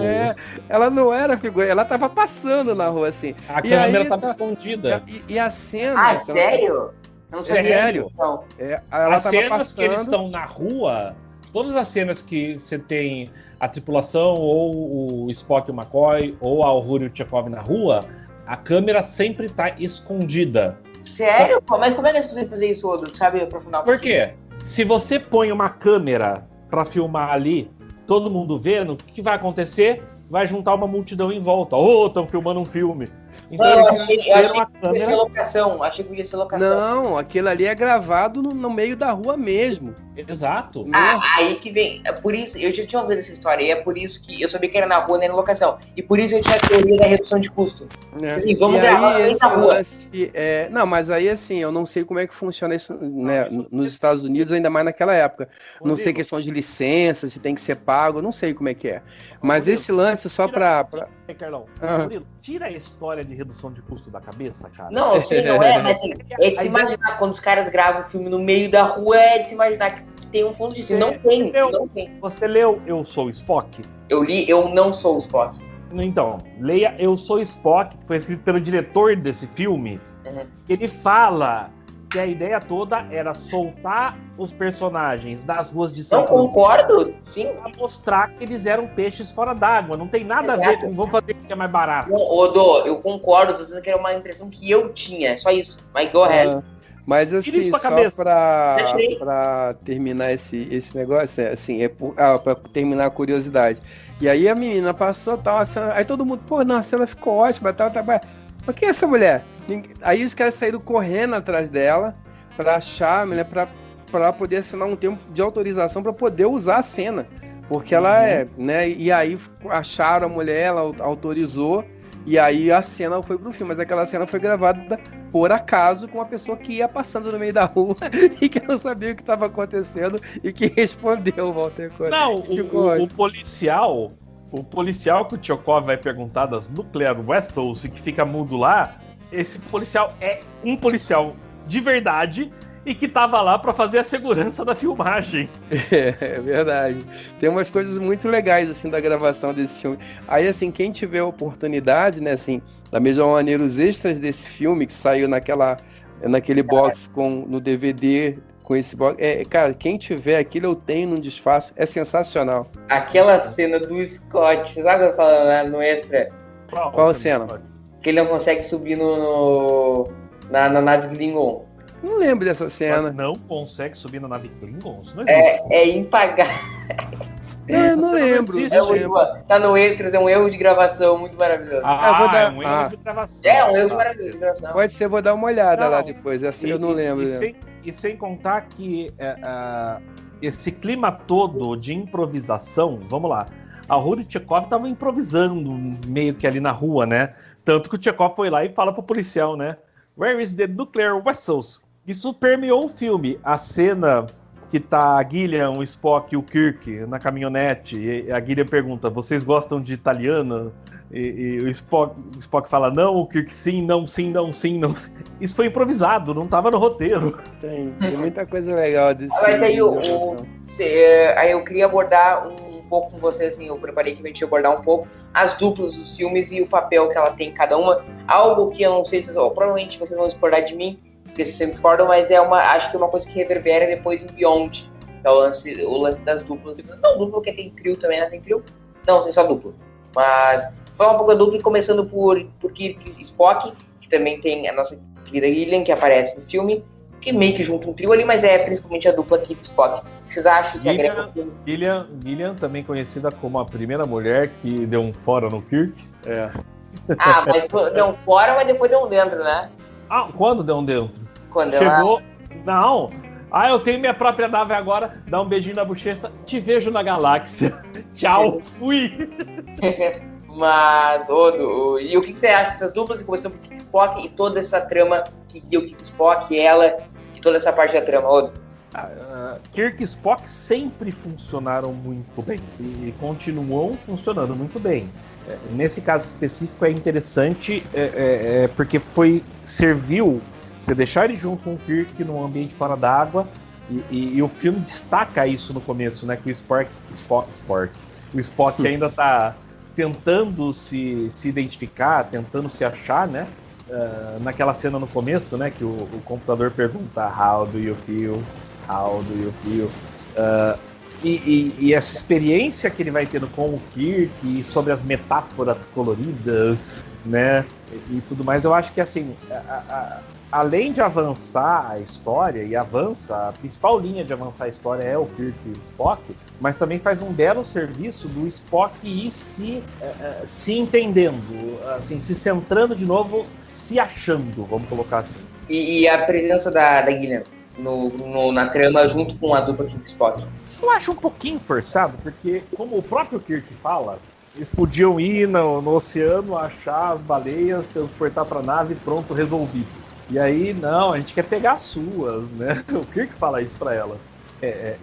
Ela não era figurante, ela tava passando na rua, assim. A câmera tava escondida. E a cena... Sério? Não sei. Sério? Não. Ela as tava cenas passando... que eles estão na rua, todas as cenas que você tem a tripulação, ou o Spock e o McCoy, ou a Uhura e o Chekhov na rua, a câmera sempre tá escondida. Sério? Mas como é que eles conseguem fazer isso, Odo? Sabe aprofundar um Por quê? Se você põe uma câmera pra filmar ali, todo mundo vendo, o que vai acontecer? Vai juntar uma multidão em volta. Estão filmando um filme. Então eu eles achei fizeram que podia ser locação. Achei que podia ser locação. Não, aquilo ali é gravado no meio da rua mesmo. Exato. Aí que vem. É por isso, eu já tinha ouvido essa história, e é por isso que eu sabia que era na rua, nem na locação. E por isso eu tinha a teoria da redução de custo. Assim, vamos gravar aí na rua. Não, mas aí assim, eu não sei como é que funciona isso, né, nos Estados Unidos, ainda mais naquela época. Não sei questão de licença, se tem que ser pago, não sei como é que é. Mas esse lance só pra... Carlão, Murilo, tira a história de redução de custo da cabeça, cara. Não, eu sei, não é, mas assim, é de se imaginar, quando os caras gravam um filme no meio da rua, é de se imaginar que tem um fundo disso. Não tem. Você leu Eu Sou Spock? Eu li Eu Não Sou o Spock. Então, leia Eu Sou Spock, que foi escrito pelo diretor desse filme. Ele fala que a ideia toda era soltar os personagens das ruas de São Francisco. Concordo, sim. Pra mostrar que eles eram peixes fora d'água. Não tem nada a ver com vamos fazer que é mais barato. Odo, eu concordo, tô dizendo que era uma impressão que eu tinha, só isso. Mas go ahead. Mas assim, só pra terminar esse negócio, assim, pra terminar a curiosidade. E aí a menina passou, tal, aí todo mundo, a cena ficou ótima, tal. Mas quem é essa mulher? Aí os caras saíram correndo atrás dela pra achar, né, pra poder assinar um tempo de autorização pra poder usar a cena. Porque ela né, e aí acharam a mulher, ela autorizou, e aí a cena foi pro filme, mas aquela cena foi gravada por acaso com uma pessoa que ia passando no meio da rua e que não sabia o que estava acontecendo e que respondeu, Walter Cole. Não, o policial que o Chekhov vai perguntar das Nuclear Vessels e que fica mudo lá, esse policial é um policial de verdade e que tava lá para fazer a segurança da filmagem. É verdade. Tem umas coisas muito legais, assim, da gravação desse filme. Aí, assim, quem tiver oportunidade, né, assim, da mesma maneira, os extras desse filme que saiu naquele box no DVD, com esse box. Cara, quem tiver aquilo eu tenho num disfarce, é sensacional. Aquela cena do Scott, sabe o que eu tô falando, né, no extra? Qual cena? Que ele não consegue subir na nave Klingon. Não lembro dessa cena. Não consegue subir na nave Klingon? Isso não existe. É impagável. Eu não lembro. Tá no extra, é um erro de gravação muito maravilhoso. É um erro de gravação. É um erro maravilhoso de gravação. Pode ser, vou dar uma olhada lá depois. Essa eu não lembro. E sem contar que esse clima todo de improvisação, vamos lá, a Ruri Tchekov estava improvisando meio que ali na rua, né? Tanto que o Tchekov foi lá e fala pro policial, né? Where is the nuclear vessels? Isso permeou o filme. A cena que tá a Gillian, o Spock e o Kirk na caminhonete, e a Gillian pergunta, vocês gostam de italiano? E o Spock fala, não, o Kirk sim, não, sim, não, sim, não. Isso foi improvisado, não tava no roteiro. Tem muita coisa legal desse filme. Aí eu queria abordar um pouco com você, assim, eu preparei que a gente ia abordar um pouco as duplas dos filmes e o papel que ela tem em cada uma. Algo que eu não sei se provavelmente vocês vão discordar de mim, porque vocês discordam, mas acho que é uma coisa que reverbera depois em Beyond. É o lance das duplas. Não dupla, porque tem trio também, né? Tem trio? Não, tem só dupla. Mas foi uma pouca dupla, começando por Kirk e Spock, que também tem a nossa querida Gillian, que aparece no filme, que meio que junta um trio ali, mas é principalmente a dupla Kirk e Spock. Vocês acham que agrega? Gillian, também conhecida como a primeira mulher que deu um fora no Kirk. Mas deu um fora, mas depois deu um dentro, né? Quando deu um dentro? Quando chegou. Não. Eu tenho minha própria nave agora, dá um beijinho na bochecha, te vejo na galáxia. Tchau, fui. Mas, e o que você acha dessas duplas, começando por Kirk e Spock e toda essa trama que guia o Kirk e Spock e ela, e toda essa parte da trama, Odo? Kirk e Spock sempre funcionaram muito bem e continuam funcionando muito bem. Nesse caso específico é interessante porque serviu você deixar ele junto com o Kirk num ambiente fora d'água e o filme destaca isso no começo, né? Que o Spock ainda tá tentando se identificar, tentando se achar, né? Naquela cena no começo, né? Que o computador pergunta How do you feel? How do you feel? E essa experiência que ele vai tendo com o Kirk e sobre as metáforas coloridas, né? E tudo mais, eu acho que assim, além de avançar a história, e a principal linha de avançar a história é o Kirk e o Spock, mas também faz um belo serviço do Spock ir se entendendo, assim, se centrando de novo, se achando, vamos colocar assim. E a presença da Gillian na trama junto com a dupla Kirk e Spock? Eu acho um pouquinho forçado, porque como o próprio Kirk fala, eles podiam ir no oceano, achar as baleias, transportar para a nave, pronto, resolvido. E aí, não, a gente quer pegar as suas, né? O Kirk fala isso pra ela.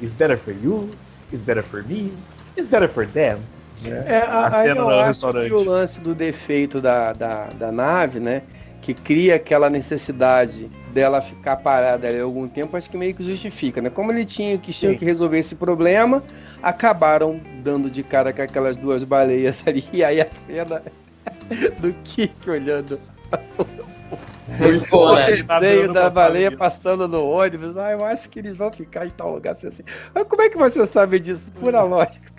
It's better for you, it's better for me, it's better for them. Né? Aí eu acho que o lance do defeito da nave, né? Que cria aquela necessidade dela ficar parada ali algum tempo, acho que meio que justifica, né? Como eles tinham que resolver esse problema, acabaram dando de cara com aquelas duas baleias ali. E aí a cena do Kirk olhando o desenho da baleia passando no ônibus. Eu acho que eles vão ficar em tal lugar assim. Mas como é que você sabe disso? Pura lógica.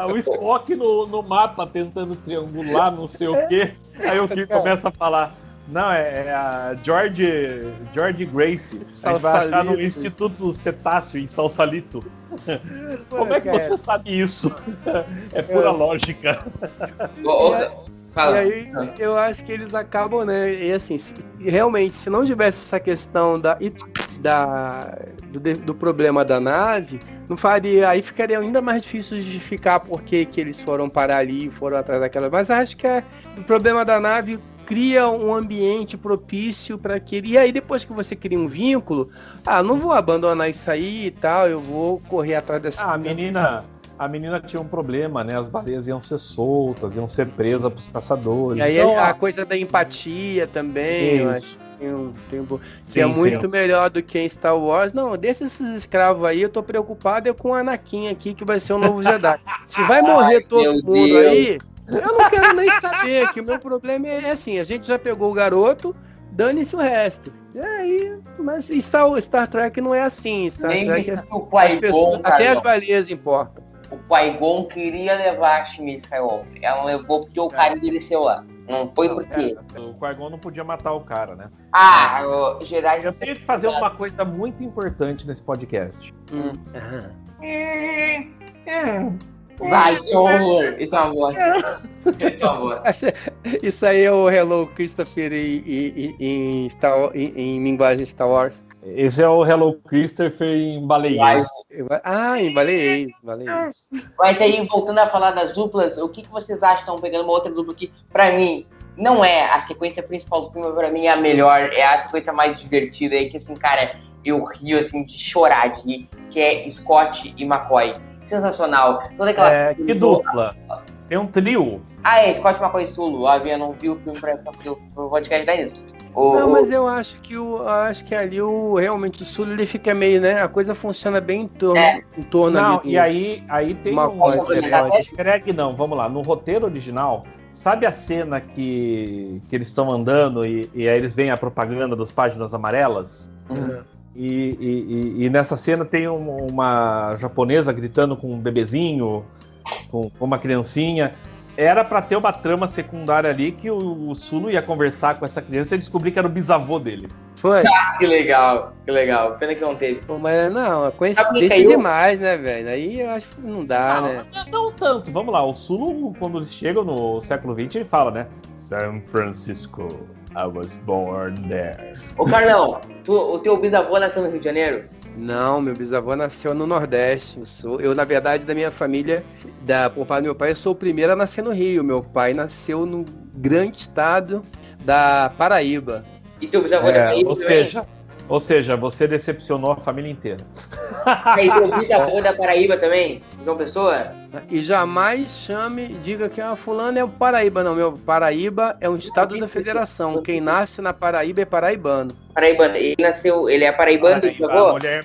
O Spock no mapa tentando triangular, não sei o quê. Aí o Kirk começa a falar. Não, é a George Grace. A gente vai achar no Instituto Cetáceo em Salsalito. Como é que você sabe isso? É pura lógica. E aí eu acho que eles acabam, né? E assim, realmente, se não tivesse essa questão do problema da nave, não faria. Aí ficaria ainda mais difícil justificar por que eles foram parar ali e foram atrás daquela. Mas acho que o problema da nave cria um ambiente propício para aquele. E aí, depois que você cria um vínculo, não vou abandonar isso aí e tal, eu vou correr atrás dessa. A menina a menina tinha um problema, né? As baleias iam ser soltas, iam ser presas pros caçadores. E aí Então, a coisa da empatia também, eu acho que é muito melhor do que em Star Wars. Não, desses escravos aí, eu tô preocupado com o Anakin aqui, que vai ser o novo Jedi. Se vai morrer todo mundo aí, eu não quero nem saber, que o meu problema é assim, a gente já pegou o garoto, dane-se o resto. E aí, mas Star Trek não é assim. Star Trek é o Qui-Gon, até as baleias importam. O Qui-Gon queria levar a Shmi Skywalker. Ela não levou porque o cara envelheceu lá. Não foi porque... O Qui-Gon não podia matar o cara, né? O Jedi... Eu tenho que fazer uma coisa muito importante nesse podcast. Vai, que horror! Isso é uma bosta. Isso aí é o Hello Christopher em linguagem Star Wars. Esse é o Hello Christopher em baleiês. Em baleiês. Mas aí, voltando a falar das duplas, o que vocês acham? Estão pegando uma outra dupla que, pra mim, não é a sequência principal do filme, pra mim é a melhor, é a sequência mais divertida aí, que assim, cara, eu rio assim de chorar de rir, que é Scott e McCoy. Sensacional. Toda aquela... que dupla? Tem um trio. Scott, McCoy e Sulu. A Via não viu o filme pra o podcast da isso. Mas eu acho que ali realmente o Sulu ele fica meio, né? A coisa funciona bem em torno não, ali. E aí tem easter egg, não, vamos lá. No roteiro original, sabe a cena que eles estão andando e aí eles veem a propaganda das páginas amarelas? E nessa cena tem uma japonesa gritando com um bebezinho, com uma criancinha. Era pra ter uma trama secundária ali que o Sulu ia conversar com essa criança e descobrir que era o bisavô dele. Foi? Que legal. Pena que não teve. Mas não, coincidência demais, né, velho? Aí eu acho que não dá, né? Não tanto. Vamos lá, o Sulu, quando eles chegam no século XX, ele fala, né? San Francisco, I was born there. Ô, Carlão, o teu bisavô nasceu no Rio de Janeiro? Não, meu bisavô nasceu no Nordeste. Eu na verdade, da minha família, por parte do meu pai, eu sou o primeiro a nascer no Rio. Meu pai nasceu no grande estado da Paraíba. E teu bisavô da Paraíba ou seja, você decepcionou a família inteira. E teu bisavô da Paraíba também? João Pessoa? E jamais diga que fulano é o Paraíba. Não, meu Paraíba é um estado da federação. Quem nasce na Paraíba é paraibano. Paraibano, ele é paraibano do bisavô? Mulher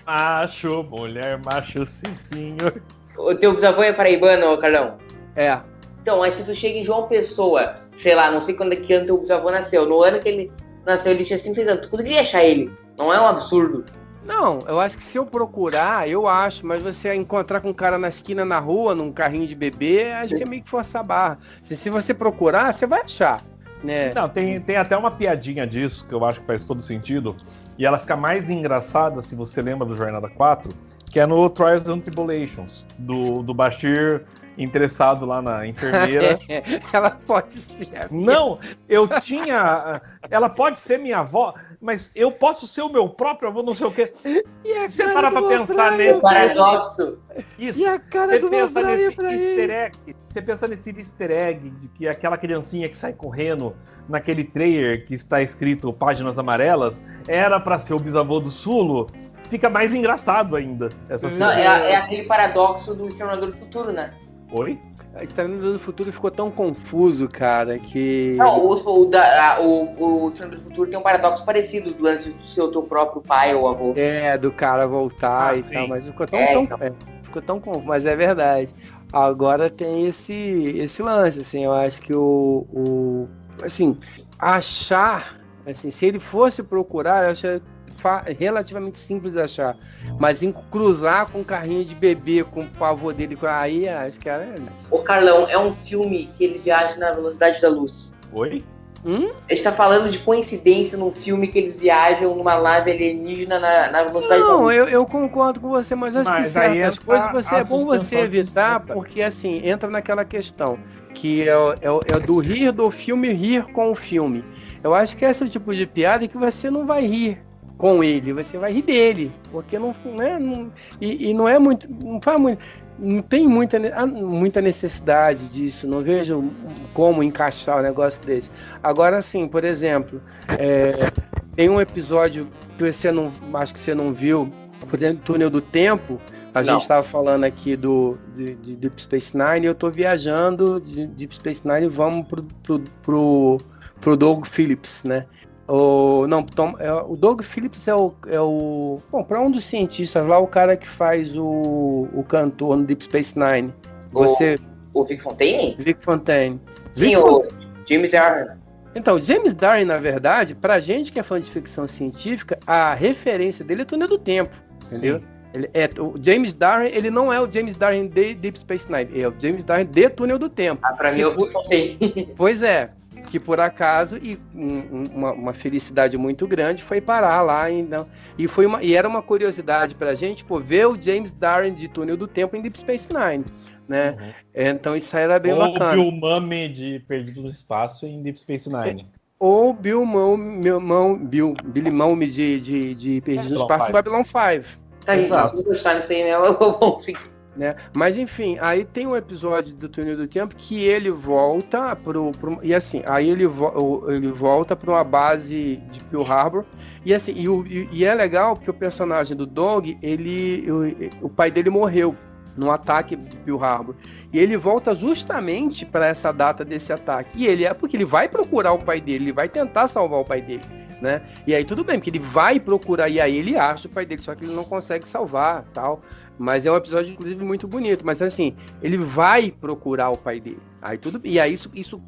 macho, sim, senhor. O teu bisavô é paraibano, Carlão? É. Então, aí se tu chega em João Pessoa, sei lá, não sei quando que ano teu bisavô nasceu, no ano que ele nasceu ele tinha 5, 6 anos, tu conseguiria achar ele? Não é um absurdo? Não, eu acho que se eu procurar, eu acho, mas você encontrar com um cara na esquina, na rua, num carrinho de bebê, acho que é meio que forçar a barra. Se você procurar, você vai achar, né? Não, tem até uma piadinha disso, que eu acho que faz todo sentido, e ela fica mais engraçada se você lembra do Jornada 4, que é no Trials and Tribulations, do Bashir interessado lá na enfermeira. Ela pode ser. Não, ela pode ser minha avó, mas eu posso ser o meu próprio avô, não sei o quê. E você para pra pensar nesse paradoxo. Isso. E a cara do pensa nesse pra easter ele. egg. Você pensa nesse easter egg de que aquela criancinha que sai correndo naquele trailer que está escrito páginas amarelas era pra ser o bisavô do Sulu. Fica mais engraçado ainda. Não, é aquele paradoxo do Exterminador do Futuro, né? Oi? A Exterminador do Futuro ficou tão confuso, cara, que... Não, o Exterminador do Futuro tem um paradoxo parecido do lance de ser o teu próprio pai ou avô. Do cara voltar e sim. tal, mas ficou tão confuso, mas é verdade. Agora tem esse lance, assim, eu acho que assim, achar, assim, se ele fosse procurar, eu acho relativamente simples de achar, mas em cruzar com um carrinho de bebê, com o avô dele, aí acho que é... O Carlão, é um filme que ele viaja na velocidade da luz. Oi? A gente tá falando de coincidência num filme que eles viajam numa nave alienígena na velocidade da luz. Não, eu concordo com você, mas acho que certas coisas é bom você evitar, porque assim, entra naquela questão, que é do rir do filme, rir com o filme. Eu acho que esse é o tipo de piada que você não vai rir com ele, você vai rir dele, porque não é muito, não tem muita necessidade disso, não vejo como encaixar um negócio desse. Agora sim, por exemplo, tem um episódio que acho que você não viu, por exemplo, Túnel do Tempo, A Não. gente estava falando aqui de Deep Space Nine, eu tô viajando de Deep Space Nine e vamos pro Doug Phillips, né? O Doug Phillips é o bom, para um dos cientistas lá, o cara que faz o cantor no Deep Space Nine. O Vic Fontaine? Vic Fontaine. Sim, o James Darren. Então, James Darren, na verdade, pra gente que é fã de ficção científica, a referência dele é Túnel do Tempo, entendeu? O James Darren, ele não é o James Darren de Deep Space Nine, é o James Darren de Túnel do Tempo. Pra mim, é o Vic Fontaine. Pois é, que por acaso, e uma felicidade muito grande, foi parar lá. Então, e era uma curiosidade pra gente, ver o James Darren de Túnel do Tempo em Deep Space Nine. Né? Uhum. Então isso aí era bem bacana. Ou Bill Mumy de Perdido no Espaço em Deep Space Nine. Ou Billy Mumy de Perdido no Espaço em Babylon 5. Tá, gente, se vocês gostarem disso aí, vamos seguir. Né? Mas enfim, aí tem um episódio do Túnel do Tempo que ele volta e assim, aí ele volta para uma base de Pearl Harbor e assim, e é legal porque o personagem do Dog, o pai dele morreu num ataque de Pearl Harbor. E ele volta justamente para essa data desse ataque. E porque ele vai procurar o pai dele, ele vai tentar salvar o pai dele, né? E aí tudo bem, porque ele vai procurar, e aí ele acha o pai dele, só que ele não consegue salvar, tal. Mas é um episódio, inclusive, muito bonito. Mas assim, ele vai procurar o pai dele. Aí tudo, e aí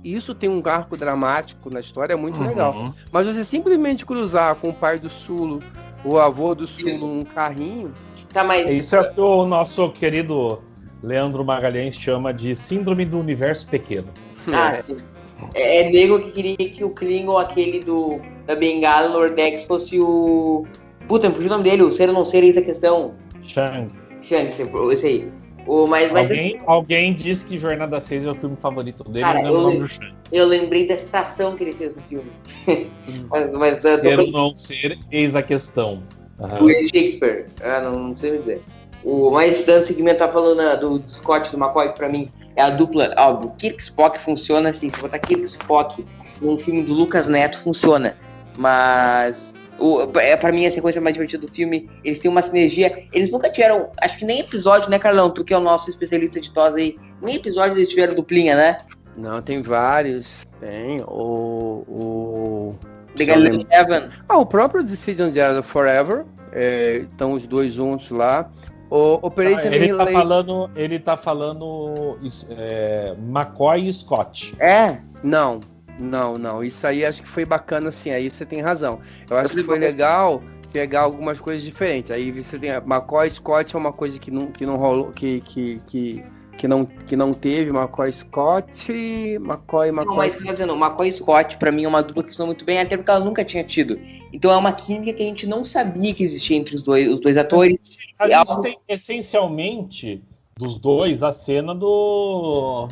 isso tem um arco dramático na história, muito legal. Mas você simplesmente cruzar com o pai do Sulu, o avô do Sulu, num carrinho. Tá, mas... Isso é o que o nosso querido Leandro Magalhães chama de síndrome do universo pequeno. Sim. É nego que queria que o Klingon, aquele da Bengala, Lordex, fosse o... Puta, me fugiu o nome dele, o ser ou não ser, eis a questão. Shang, esse aí. Alguém diz que Jornada 6 é o filme favorito dele, cara, não é o nome do Shang. Eu lembrei da citação que ele fez no filme. Ser ou não ser, eis a questão. O Shakespeare, não sei me dizer. Mas dando seguimento, tá falando do Scott, do McCoy, que pra mim é a dupla. O Kirk Spock funciona assim. Se botar Kirk Spock num filme do Lucas Neto, funciona. Mas pra mim a sequência mais divertida do filme, eles têm uma sinergia. Eles nunca tiveram, acho que nem episódio, né, Carlão? Tu que é o nosso especialista de TOS aí, nem episódio eles tiveram duplinha, né? Não, tem vários. Tem The Galileo 7. O próprio Decision Zero Forever. Estão os dois juntos lá. O Operation ele tá falando McCoy e Scott. Não. Isso aí acho que foi bacana, assim. Aí você tem razão. Eu acho que foi legal pegar algumas coisas diferentes. Aí você tem McCoy e Scott é uma coisa que não rolou, que não teve. McCoy Scott, McCoy. Não, mas eu tô dizendo, McCoy e Scott pra mim é uma dupla que funciona muito bem, até porque ela nunca tinha tido. Então é uma química que a gente não sabia que existia entre os dois atores. A gente tem essencialmente dos dois a cena do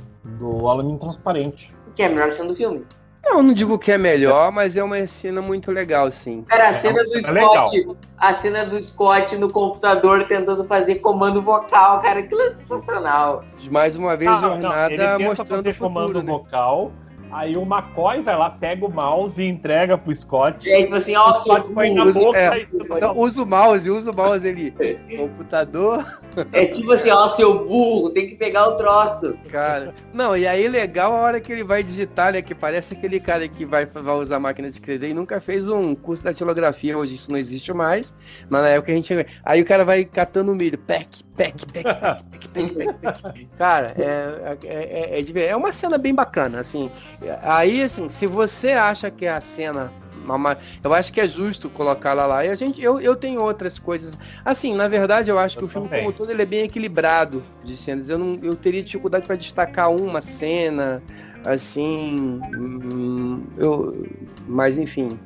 Alumínio Transparente, que é a melhor cena do filme. Não digo que é melhor, mas é uma cena muito legal, sim. Cara, a cena do Scott, legal. A cena do Scott no computador tentando fazer comando vocal, cara, aquilo é sensacional. Mais uma vez, jornada ele tenta mostrando fazer o futuro, comando né? vocal. Aí o McCoy vai lá, pega o mouse e entrega pro Scott. E aí, tipo assim, o Scott põe na boca então, usa o mouse ali. Computador. É tipo assim, seu burro, tem que pegar o troço. Cara, não, e aí legal a hora que ele vai digitar, né? Que parece aquele cara que vai usar a máquina de escrever e nunca fez um curso de datilografia. Hoje isso não existe mais. Mas na época a gente... Aí o cara vai catando milho. Pec. Cara, é uma cena bem bacana, assim. Aí, assim, se você acha que a cena... Eu acho que é justo colocá-la lá. E eu tenho outras coisas. Assim, na verdade, eu acho que o filme como todo ele é bem equilibrado de cenas. Eu teria dificuldade para destacar uma cena, assim. Mas enfim.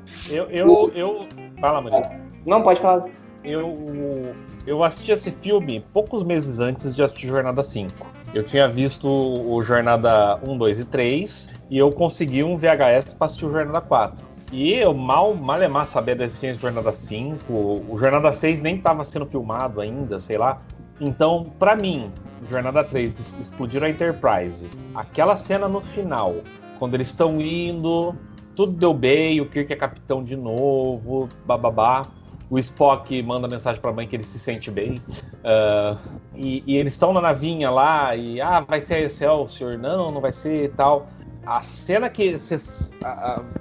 Fala, Maria. Não, pode falar. Eu assisti esse filme poucos meses antes de assistir Jornada 5. Eu tinha visto o Jornada 1, 2 e 3 e eu consegui um VHS para assistir o Jornada 4. E eu mal sabia da existência de Jornada 5, o Jornada 6 nem estava sendo filmado ainda, sei lá. Então, pra mim, Jornada 3, explodiram a Enterprise. Aquela cena no final, quando eles estão indo tudo deu bem, o Kirk é capitão de novo, bababá. O Spock manda mensagem pra mãe que ele se sente bem. E eles estão na navinha lá e vai ser a Excelsior, não vai ser e tal. A cena que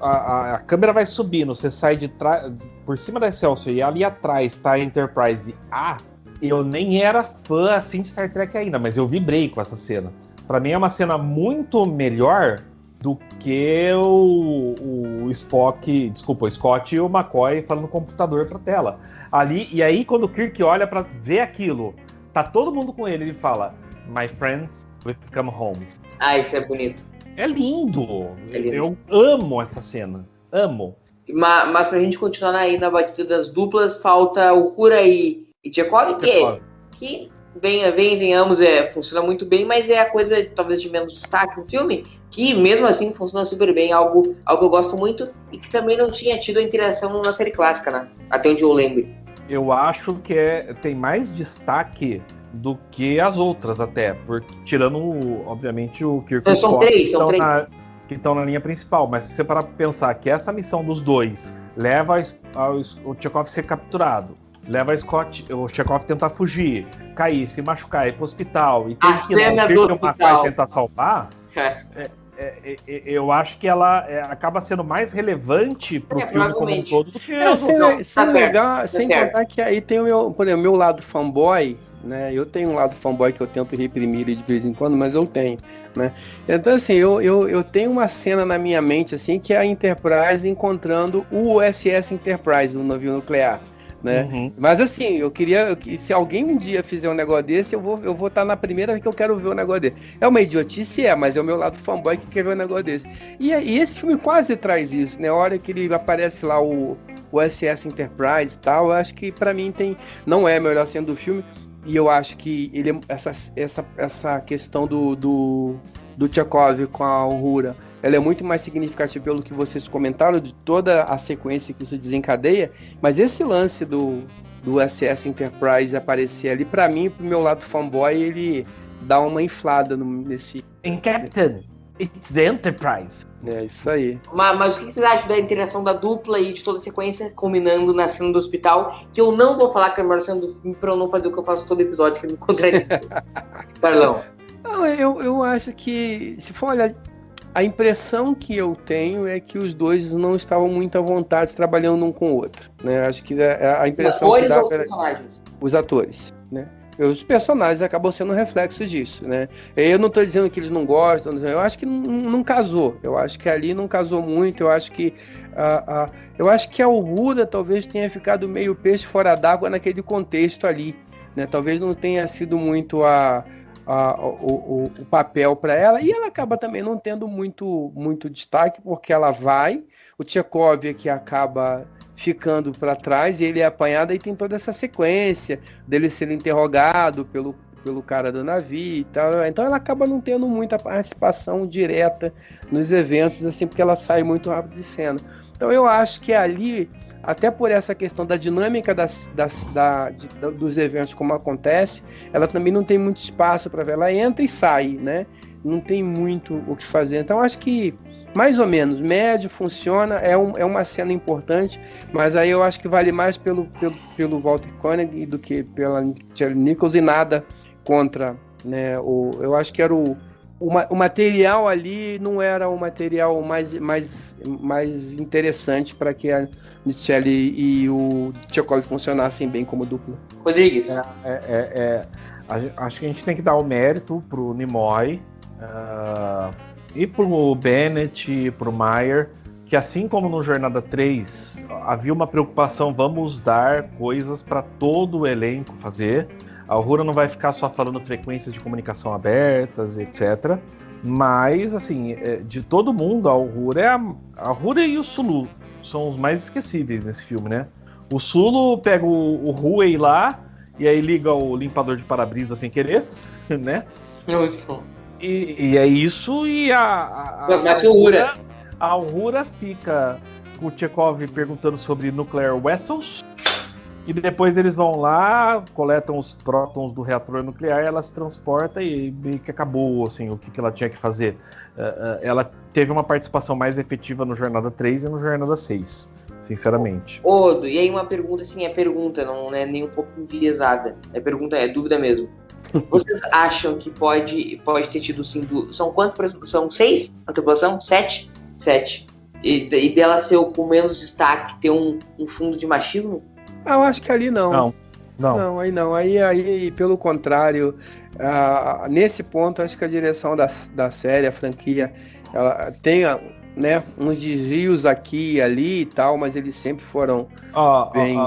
a câmera vai subindo, você sai por cima da Excelsior e ali atrás tá a Enterprise. Eu nem era fã assim de Star Trek ainda, mas eu vibrei com essa cena. Pra mim é uma cena muito melhor do que o Spock, desculpa, o Scott e o McCoy falando no computador pra tela. Ali, e aí quando o Kirk olha pra ver aquilo, tá todo mundo com ele fala, "My friends, we've come home." Isso é bonito. É lindo. Eu amo essa cena. Amo. Mas pra gente continuar aí na batida das duplas, falta o Uhura e Chekov, que venhamos, funciona muito bem, mas é a coisa talvez de menos destaque no filme, que mesmo assim funciona super bem, algo que eu gosto muito e que também não tinha tido a interação na série clássica, né? Até onde eu lembro. Eu acho que tem mais destaque do que as outras até, porque tirando, obviamente, o Kirk e o Spock, que estão na linha principal, mas se você parar pra pensar que essa missão dos dois leva o Chekov ser capturado, leva o Chekov tentar fugir, cair, se machucar, ir pro hospital, e tem que ir lá o McCoy tentar salvar, eu acho que ela acaba sendo mais relevante pro filme como um todo do que legal, sem contar que aí tem por exemplo, o meu lado fanboy, né? Eu tenho um lado fanboy que eu tento reprimir de vez em quando, mas eu tenho, né? Então, assim, eu tenho uma cena na minha mente, assim, que é a Enterprise encontrando o USS Enterprise, o navio nuclear, né? Uhum. Mas, assim, eu queria que se alguém um dia fizer um negócio desse, eu vou estar na primeira que eu quero ver um negócio desse. É uma idiotice, mas é o meu lado fanboy que quer ver um negócio desse. E esse filme quase traz isso, né? A hora que ele aparece lá o USS Enterprise e tal, eu acho que pra mim não é a melhor cena do filme. E eu acho que essa questão do Chekov com a Uhura, ela é muito mais significativa pelo que vocês comentaram, de toda a sequência que isso desencadeia, mas esse lance do USS Enterprise aparecer ali, pra mim, pro meu lado fanboy, ele dá uma inflada nesse... Captain, it's the Enterprise. É isso aí. Mas o que vocês acham da interação da dupla e de toda a sequência culminando na cena do hospital? Que eu não vou falar que é a melhor cena do filme pra eu não fazer o que eu faço todo episódio, que eu me contradiz. Perdão. Não, eu acho que, se for olhar, a impressão que eu tenho é que os dois não estavam muito à vontade trabalhando um com o outro, né? Acho que a impressão que dá... Os personagens? Os atores, né? Os personagens acabam sendo um reflexo disso, né? Eu não estou dizendo que eles não gostam, eu acho que não casou. Eu acho que ali não casou muito. Eu acho que a Uhura talvez tenha ficado meio peixe fora d'água naquele contexto ali, né? Talvez não tenha sido muito o papel para ela, e ela acaba também não tendo muito destaque, porque ela vai, o Chekov é que acaba ficando para trás, e ele é apanhado, e tem toda essa sequência dele ser interrogado pelo cara do navio e tal. Então ela acaba não tendo muita participação direta nos eventos, assim, porque ela sai muito rápido de cena. Então eu acho que ali, até por essa questão da dinâmica dos eventos, como acontece, ela também não tem muito espaço para ver. Ela entra e sai, né? Não tem muito o que fazer. Então acho que mais ou menos, médio, funciona, é uma cena importante, mas aí eu acho que vale mais pelo Walter Koenig do que pela Nichelle Nichols, e nada contra, né? Eu acho que era o material ali não era o material mais interessante para que a Nichelle e o Chekov funcionassem bem como dupla. Rodrigues. Acho que a gente tem que dar o mérito pro Nimoy, e pro Bennett e pro Meyer, que assim como no Jornada 3 havia uma preocupação, vamos dar coisas para todo o elenco fazer. A Uhura não vai ficar só falando frequências de comunicação abertas, etc. Mas, assim, de todo mundo, a Uhura e o Sulu são os mais esquecíveis nesse filme, né? O Sulu pega o Huey lá e aí liga o limpador de para-brisa sem querer, né? E é isso, e a Uhura fica com o Chekov perguntando sobre nuclear vessels, E depois eles vão lá, coletam os prótons do reator nuclear, ela se transporta e meio que acabou, assim, o que ela tinha que fazer. Ela teve uma participação mais efetiva no Jornada 3 e no Jornada 6, sinceramente. Odo, e aí uma pergunta, assim, não é nem um pouco enviesada. É dúvida mesmo. Vocês acham que pode ter tido, sim, são quantos? São 6 na tripulação? 7? 7. E dela ser o com menos destaque, ter um fundo de machismo? Eu acho que ali não. Não. Não, aí não. Aí pelo contrário, nesse ponto, acho que a direção da série, a franquia, ela tem, né, uns desvios aqui e ali e tal, mas eles sempre foram bem...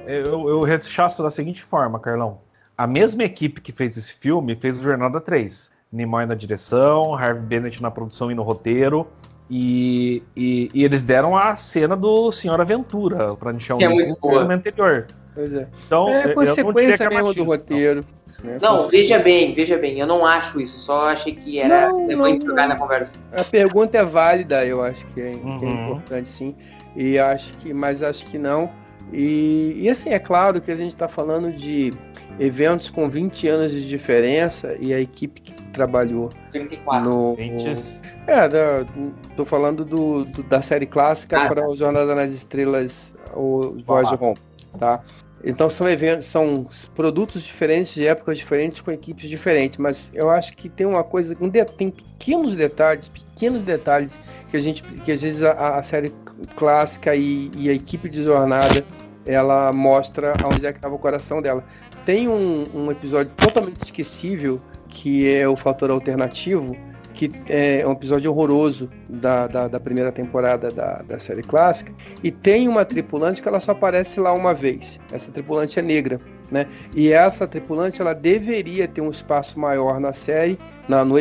Eu rechaço da seguinte forma, Carlão. A mesma equipe que fez esse filme fez o Jornada 3. Nimoy na direção, Harvey Bennett na produção e no roteiro. E eles deram a cena do Senhor Aventura para Nichão que é muito boa. No filme anterior. Pois é. Então, consequência mesmo do roteiro. Né? Não, veja bem, eu não acho isso, só achei que era relevante jogar na conversa. A pergunta é válida, eu acho que é importante, sim. Mas acho que não. E assim, é claro que a gente está falando de eventos com 20 anos de diferença e a equipe que trabalhou 34. Tô falando da série clássica para o Jornada nas Estrelas, o Voyage Home, tá? Então são produtos diferentes, de épocas diferentes, com equipes diferentes, mas eu acho que tem uma coisa, tem pequenos detalhes que às vezes a série clássica e a equipe de Jornada, ela mostra onde é que estava o coração dela. Tem um episódio totalmente esquecível, que é o Fator Alternativo, que é um episódio horroroso da primeira temporada da série clássica, e tem uma tripulante que ela só aparece lá uma vez. Essa tripulante é negra, né? E essa tripulante, ela deveria ter um espaço maior na série,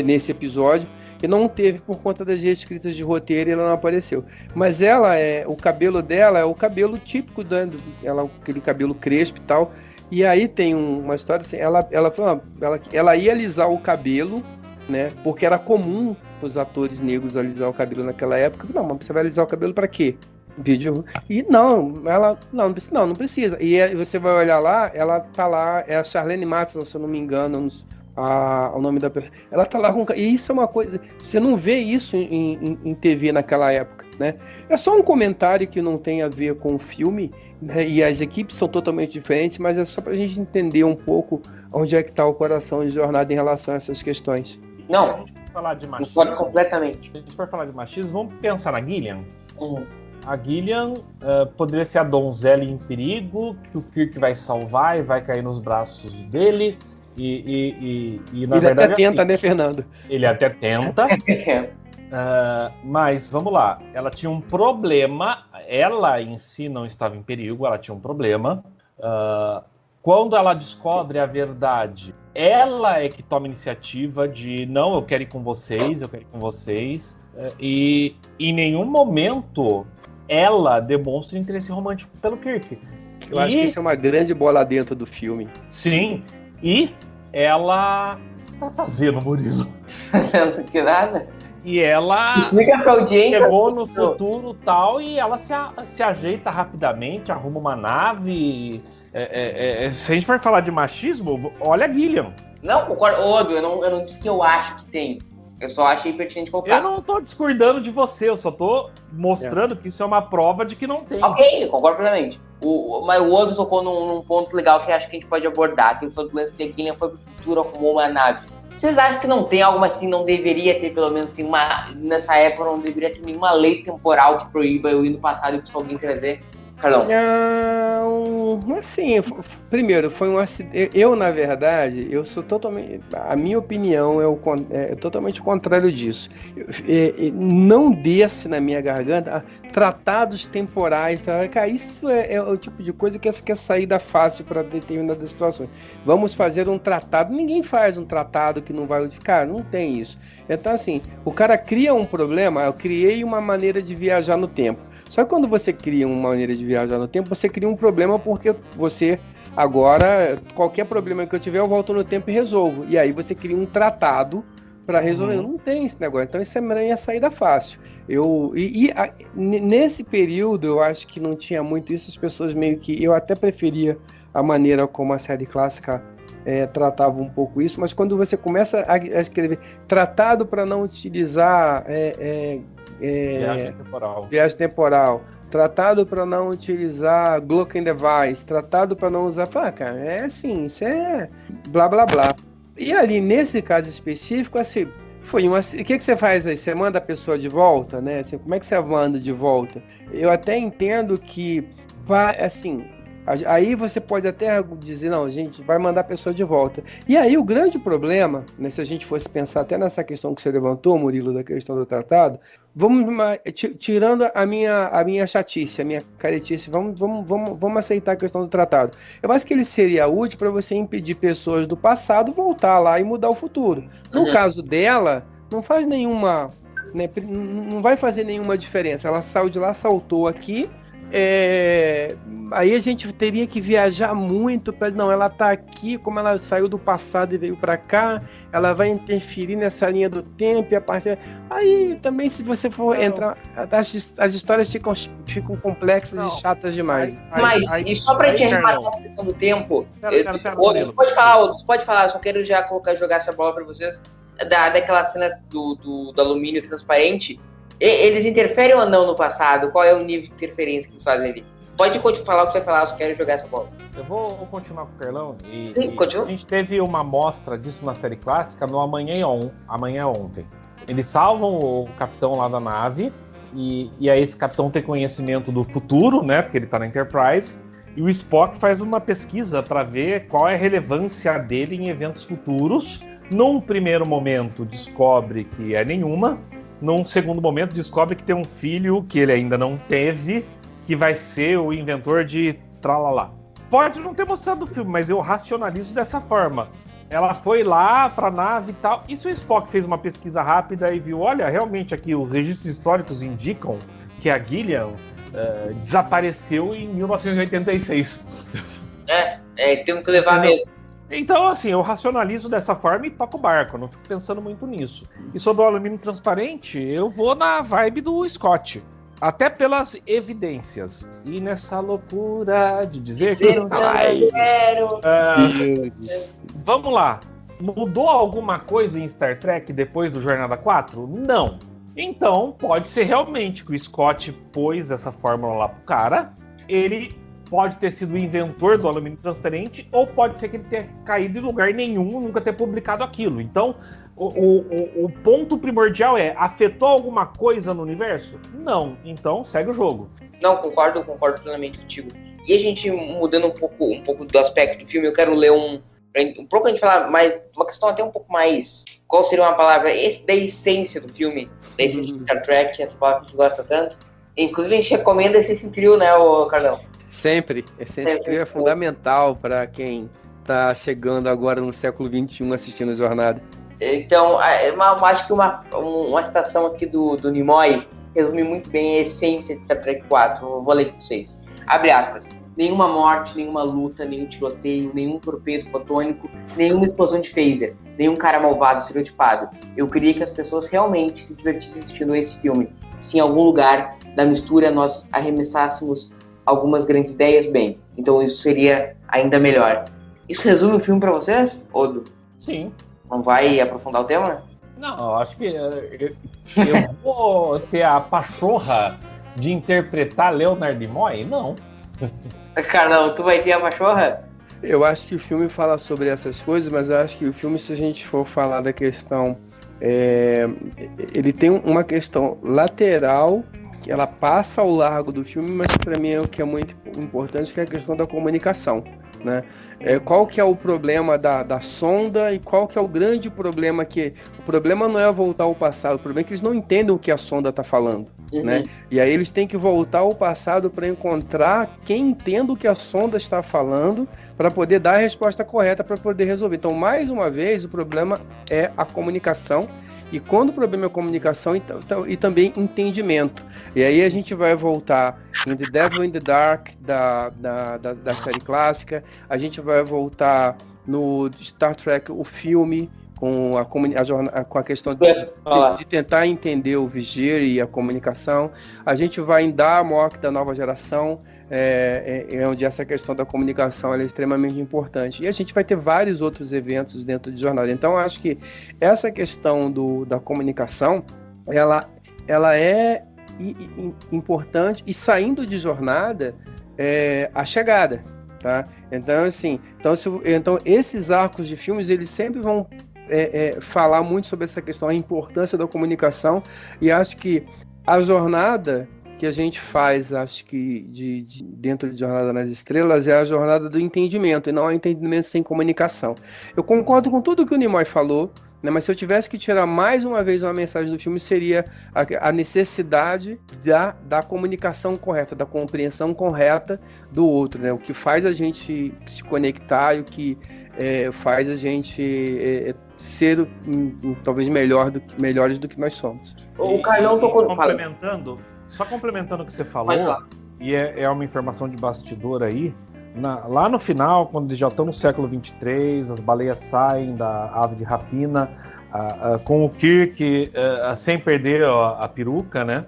nesse episódio, e não teve por conta das reescritas de roteiro, e ela não apareceu. Mas o cabelo dela é o cabelo típico, aquele cabelo crespo e tal. E aí tem uma história assim, ela ia alisar o cabelo, né? Porque era comum os atores negros alisar o cabelo naquela época. Não, mas você vai alisar o cabelo pra quê? Vídeo. E não precisa. E você vai olhar lá, ela tá lá, é a Charlene Matheson, se eu não me engano, o nome da pessoa. Ela tá lá com... E isso é uma coisa... Você não vê isso em TV naquela época, né? É só um comentário que não tem a ver com o filme, né? E as equipes são totalmente diferentes, mas é só pra gente entender um pouco onde é que tá o coração de Jornada em relação a essas questões. Não, a gente for falar de machismo, concordo completamente. Se a gente for falar de machismo, vamos pensar na Gillian. A Gillian poderia ser a donzela em perigo, que o Kirk vai salvar e vai cair nos braços dele. E na ele verdade, até tenta, assim, né, Fernando? Ele até tenta. Mas vamos lá. Ela tinha um problema. Ela em si não estava em perigo, ela tinha um problema. Quando ela descobre a verdade, ela é que toma a iniciativa de não, eu quero ir com vocês, e em nenhum momento ela demonstra interesse romântico pelo Kirk. Eu acho que isso é uma grande bola dentro do filme. Sim, e ela... O que você tá fazendo, Murilo? Que nada. E ela chegou no futuro e tal, e ela se ajeita rapidamente, arruma uma nave. Se a gente for falar de machismo, olha a Gillian. Não, concordo, eu não disse que eu acho que tem. Eu só achei pertinente colocar. Eu não tô discordando de você, eu só tô mostrando que isso é uma prova de que não tem. Ok, concordo plenamente. Mas o Odo tocou num ponto legal que acho que a gente pode abordar. Que o lance de Gillian foi pro futuro, arrumou uma nave. Vocês acham que não tem algo assim, não deveria ter, pelo menos assim, nessa época não deveria ter nenhuma lei temporal que proíba eu ir no passado e alguém trazer? Carlão? Não, assim, primeiro, foi um acidente. Eu, na verdade, eu sou totalmente... A minha opinião é totalmente o contrário disso. Não desce na minha garganta tratados temporais. Cara, isso é o tipo de coisa que quer sair da fácil para determinadas situações. Vamos fazer um tratado. Ninguém faz um tratado que não vai... Cara, não tem isso. Então, assim, o cara cria um problema. Eu criei uma maneira de viajar no tempo. Só que quando você cria uma maneira de viajar no tempo, você cria um problema porque você, agora, qualquer problema que eu tiver, eu volto no tempo e resolvo. E aí você cria um tratado para resolver. Não tem esse negócio. Então isso é a saída fácil. Nesse período, eu acho que não tinha muito isso, as pessoas meio que... Eu até preferia a maneira como a série clássica tratava um pouco isso, mas quando você começa a escrever tratado para não utilizar viagem temporal, tratado para não utilizar Glocken Device, tratado para não usar... cara, é assim, isso é blá blá blá. E ali, nesse caso específico, assim, foi uma... O que você faz aí? Você manda a pessoa de volta, né? Assim, como é que você manda de volta? Eu até entendo que, assim... Aí você pode até dizer, não, a gente vai mandar a pessoa de volta. E aí o grande problema, né, se a gente fosse pensar até nessa questão que você levantou, Murilo, da questão do tratado, tirando a minha chatice, a minha caretice, vamos aceitar a questão do tratado. Eu acho que ele seria útil para você impedir pessoas do passado voltar lá e mudar o futuro. No caso dela, não faz nenhuma... Né, não vai fazer nenhuma diferença. Ela saiu de lá, saltou aqui... Aí a gente teria que viajar muito para não, ela tá aqui, como ela saiu do passado e veio para cá, ela vai interferir nessa linha do tempo e a partir aí também, se você for entrar, as histórias ficam complexas e chatas demais. Mas e só para te arrematar a questão do tempo, você pode falar, só quero já jogar essa bola para vocês daquela cena do alumínio transparente. Eles interferem ou não no passado? Qual é o nível de interferência que eles fazem ali? Pode falar o que você falar, eu só quero jogar essa bola. Eu vou continuar com o Carlão. Sim, continua. A gente teve uma amostra disso na série clássica no Amanhã Ontem. Eles salvam o capitão lá da nave, e aí esse capitão tem conhecimento do futuro, né? Porque ele tá na Enterprise, e o Spock faz uma pesquisa para ver qual é a relevância dele em eventos futuros. Num primeiro momento, descobre que é nenhuma. Num segundo momento, descobre que tem um filho que ele ainda não teve, que vai ser o inventor de tralalá. Pode não ter mostrado o filme, mas eu racionalizo dessa forma. Ela foi lá pra nave e tal, e se o Spock fez uma pesquisa rápida e viu, olha, realmente aqui os registros históricos indicam que a Gillian desapareceu em 1986. Tem que levar mesmo. Então, assim, eu racionalizo dessa forma e toco o barco, eu não fico pensando muito nisso. E sobre o alumínio transparente, eu vou na vibe do Scott. Até pelas evidências. E nessa loucura de dizer que eu não quero. Vamos lá. Mudou alguma coisa em Star Trek depois do Jornada 4? Não. Então, pode ser realmente que o Scott pôs essa fórmula lá pro cara, ele... pode ter sido o inventor do alumínio transparente, ou pode ser que ele tenha caído em lugar nenhum, nunca ter publicado aquilo. Então, o ponto primordial é, afetou alguma coisa no universo? Não. Então, segue o jogo. Não, concordo plenamente contigo. E a gente, mudando um pouco do aspecto do filme, eu quero ler um pouco a gente falar mais, uma questão até um pouco mais, qual seria uma palavra, da essência do filme, da essência de Star Trek, essa palavra que a gente gosta tanto. Inclusive, a gente recomenda esse trio, né, Carlão? Sempre. Esse trio é fundamental para quem está chegando agora no século XXI assistindo a Jornada. Então, acho que uma citação aqui do Nimoy resume muito bem a essência de Star Trek 4. Eu vou ler com vocês. Abre aspas. Nenhuma morte, nenhuma luta, nenhum tiroteio, nenhum torpedo fotônico, nenhuma explosão de phaser, nenhum cara malvado estereotipado. Eu queria que as pessoas realmente se divertissem assistindo esse filme. Se em algum lugar da mistura nós arremessássemos algumas grandes ideias, bem, então isso seria ainda melhor. Isso resume o filme pra vocês, Odo? Sim. Não vai aprofundar o tema? Não, eu acho que eu vou ter a pachorra de interpretar Leonard Nimoy? Não. Carlão, tu vai ter a pachorra? Eu acho que o filme fala sobre essas coisas, mas eu acho que o filme, se a gente for falar da questão... ele tem uma questão lateral que ela passa ao largo do filme, mas para mim é o que é muito importante, que é a questão da comunicação, né? Qual que é o problema da sonda e qual que é o grande problema que... O problema não é voltar ao passado, o problema é que eles não entendem o que a sonda está falando, né? E aí eles têm que voltar ao passado para encontrar quem entenda o que a sonda está falando para poder dar a resposta correta para poder resolver. Então, mais uma vez, o problema é a comunicação. E quando o problema é comunicação e também entendimento. E aí a gente vai voltar em The Devil in the Dark, da série clássica. A gente vai voltar no Star Trek, o filme, com com a questão de tentar entender o Vigear e a comunicação. A gente vai em Darmok, da nova geração, onde essa questão da comunicação ela é extremamente importante. E a gente vai ter vários outros eventos dentro de Jornada. Então, eu acho que essa questão da comunicação, ela é importante, e saindo de Jornada, a chegada, tá? Então, assim, então esses arcos de filmes, eles sempre vão falar muito sobre essa questão, a importância da comunicação, e acho que a jornada que a gente faz, acho que dentro de Jornada nas Estrelas, é a jornada do entendimento, e não é entendimento sem comunicação. Eu concordo com tudo que o Nimoy falou, né, mas se eu tivesse que tirar mais uma vez uma mensagem do filme, seria a necessidade da comunicação correta, da compreensão correta do outro, né, o que faz a gente se conectar e o que faz a gente ser talvez melhores do que nós somos. O Carlão tocou Só complementando o que você falou, e é uma informação de bastidor aí, lá no final, quando eles já estão no século 23, as baleias saem da ave de rapina, com o Kirk sem perder a peruca, né?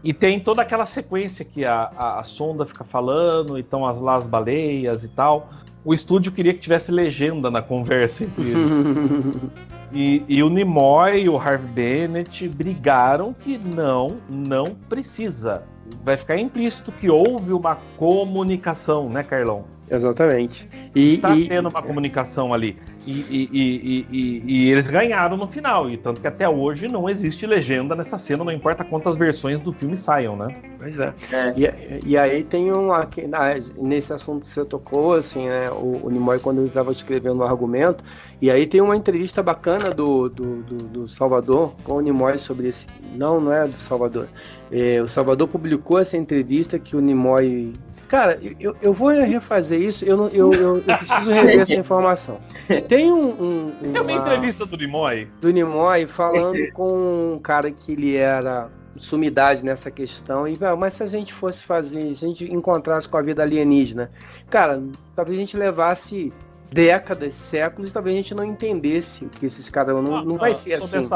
E tem toda aquela sequência que a sonda fica falando, e estão lá as baleias e tal. O estúdio queria que tivesse legenda na conversa entre eles. E o Nimoy e o Harvey Bennett brigaram que não precisa. Vai ficar implícito que houve uma comunicação, né, Carlão? Exatamente. Está tendo uma comunicação ali. E eles ganharam no final. E tanto que até hoje não existe legenda nessa cena, não importa quantas versões do filme saiam, né? Pois é. E aí tem nesse assunto que você tocou, assim, né? O Nimoy, quando ele estava escrevendo o argumento, e aí tem uma entrevista bacana do Salvador com o Nimoy sobre esse. Não é do Salvador. O Salvador publicou essa entrevista que o Nimoy. Cara, eu vou refazer isso, eu preciso rever essa informação. Tem uma entrevista do Nimoy? Do Nimoy falando com um cara que ele era sumidade nessa questão, mas se a gente fosse fazer, se a gente encontrasse com a vida alienígena, cara, talvez a gente levasse décadas, séculos, e talvez a gente não entendesse que esses caras não vai ser sobre assim.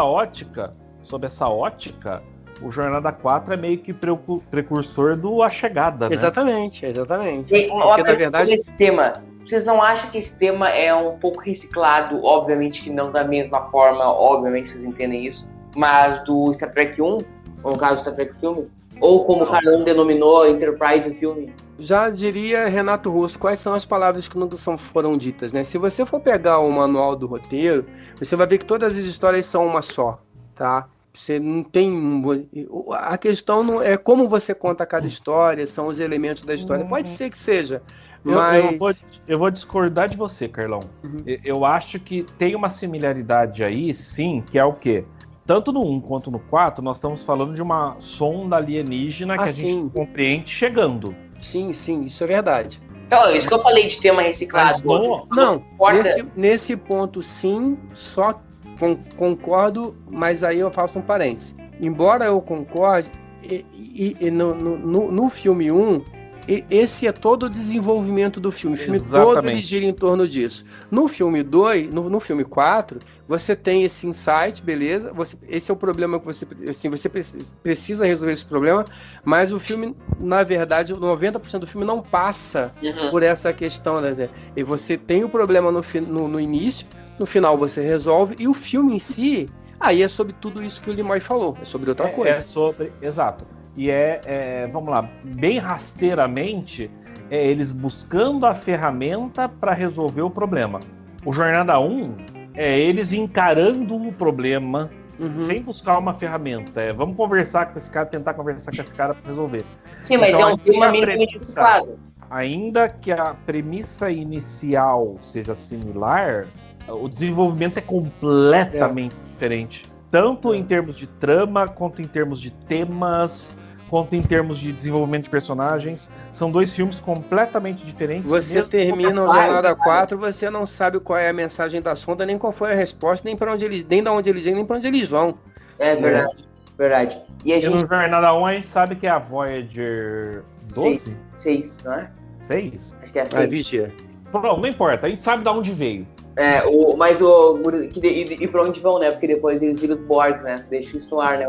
Sobre essa ótica, o Jornada 4 é meio que precursor do A Chegada, né? Exatamente. Porque, na verdade, esse tema, vocês não acham que esse tema é um pouco reciclado? Obviamente que não da mesma forma, obviamente vocês entendem isso, mas do Star Trek 1, ou no caso do Star Trek filme, ou como o Carlão denominou, Enterprise filme? Já diria Renato Russo, quais são as palavras que nunca foram ditas, né? Se você for pegar o manual do roteiro, você vai ver que todas as histórias são uma só, tá? Você não tem. A questão não é como você conta cada história, são os elementos da história. Pode ser que seja, mas. Eu vou discordar de você, Carlão. Uhum. Eu acho que tem uma similaridade aí, sim, que é o quê? Tanto no 1 quanto no 4, nós estamos falando de uma sonda alienígena que a gente compreende chegando. Sim, isso é verdade. Então, isso que eu falei de tema reciclado. Nesse ponto, sim, só. Concordo, mas aí eu faço um parênteses. Embora eu concorde, no filme 1, esse é todo o desenvolvimento do filme. O filme todo ele gira em torno disso. No filme 2, no filme 4, você tem esse insight, beleza? Esse é o problema que você precisa resolver esse problema, mas o filme, na verdade, 90% do filme não passa por essa questão, né? E você tem o problema no início, no final você resolve, e o filme em si, aí é sobre tudo isso que o Nimoy falou, é sobre outra coisa. Exato. E vamos lá, bem rasteiramente, eles buscando a ferramenta para resolver o problema. O Jornada 1 é eles encarando o problema sem buscar uma ferramenta. Vamos conversar com esse cara, tentar conversar com esse cara para resolver. Sim, mas então, é um tema minimamente claro. Ainda que a premissa inicial seja similar, o desenvolvimento é completamente diferente. Tanto em termos de trama, quanto em termos de temas, quanto em termos de desenvolvimento de personagens. São dois filmes completamente diferentes. Você termina o Jornada 4, você não sabe qual é a mensagem da sonda, nem qual foi a resposta, nem de onde eles vêm, nem para onde eles vão. É verdade. E no Jornada 1 a gente sabe que é a Voyager 12? 6, não é? 6? Acho que é 6. Vigia. Pronto, não importa, a gente sabe de onde veio. E pra onde vão, né? Porque depois eles viram os Borg, né? Deixa isso no ar, né?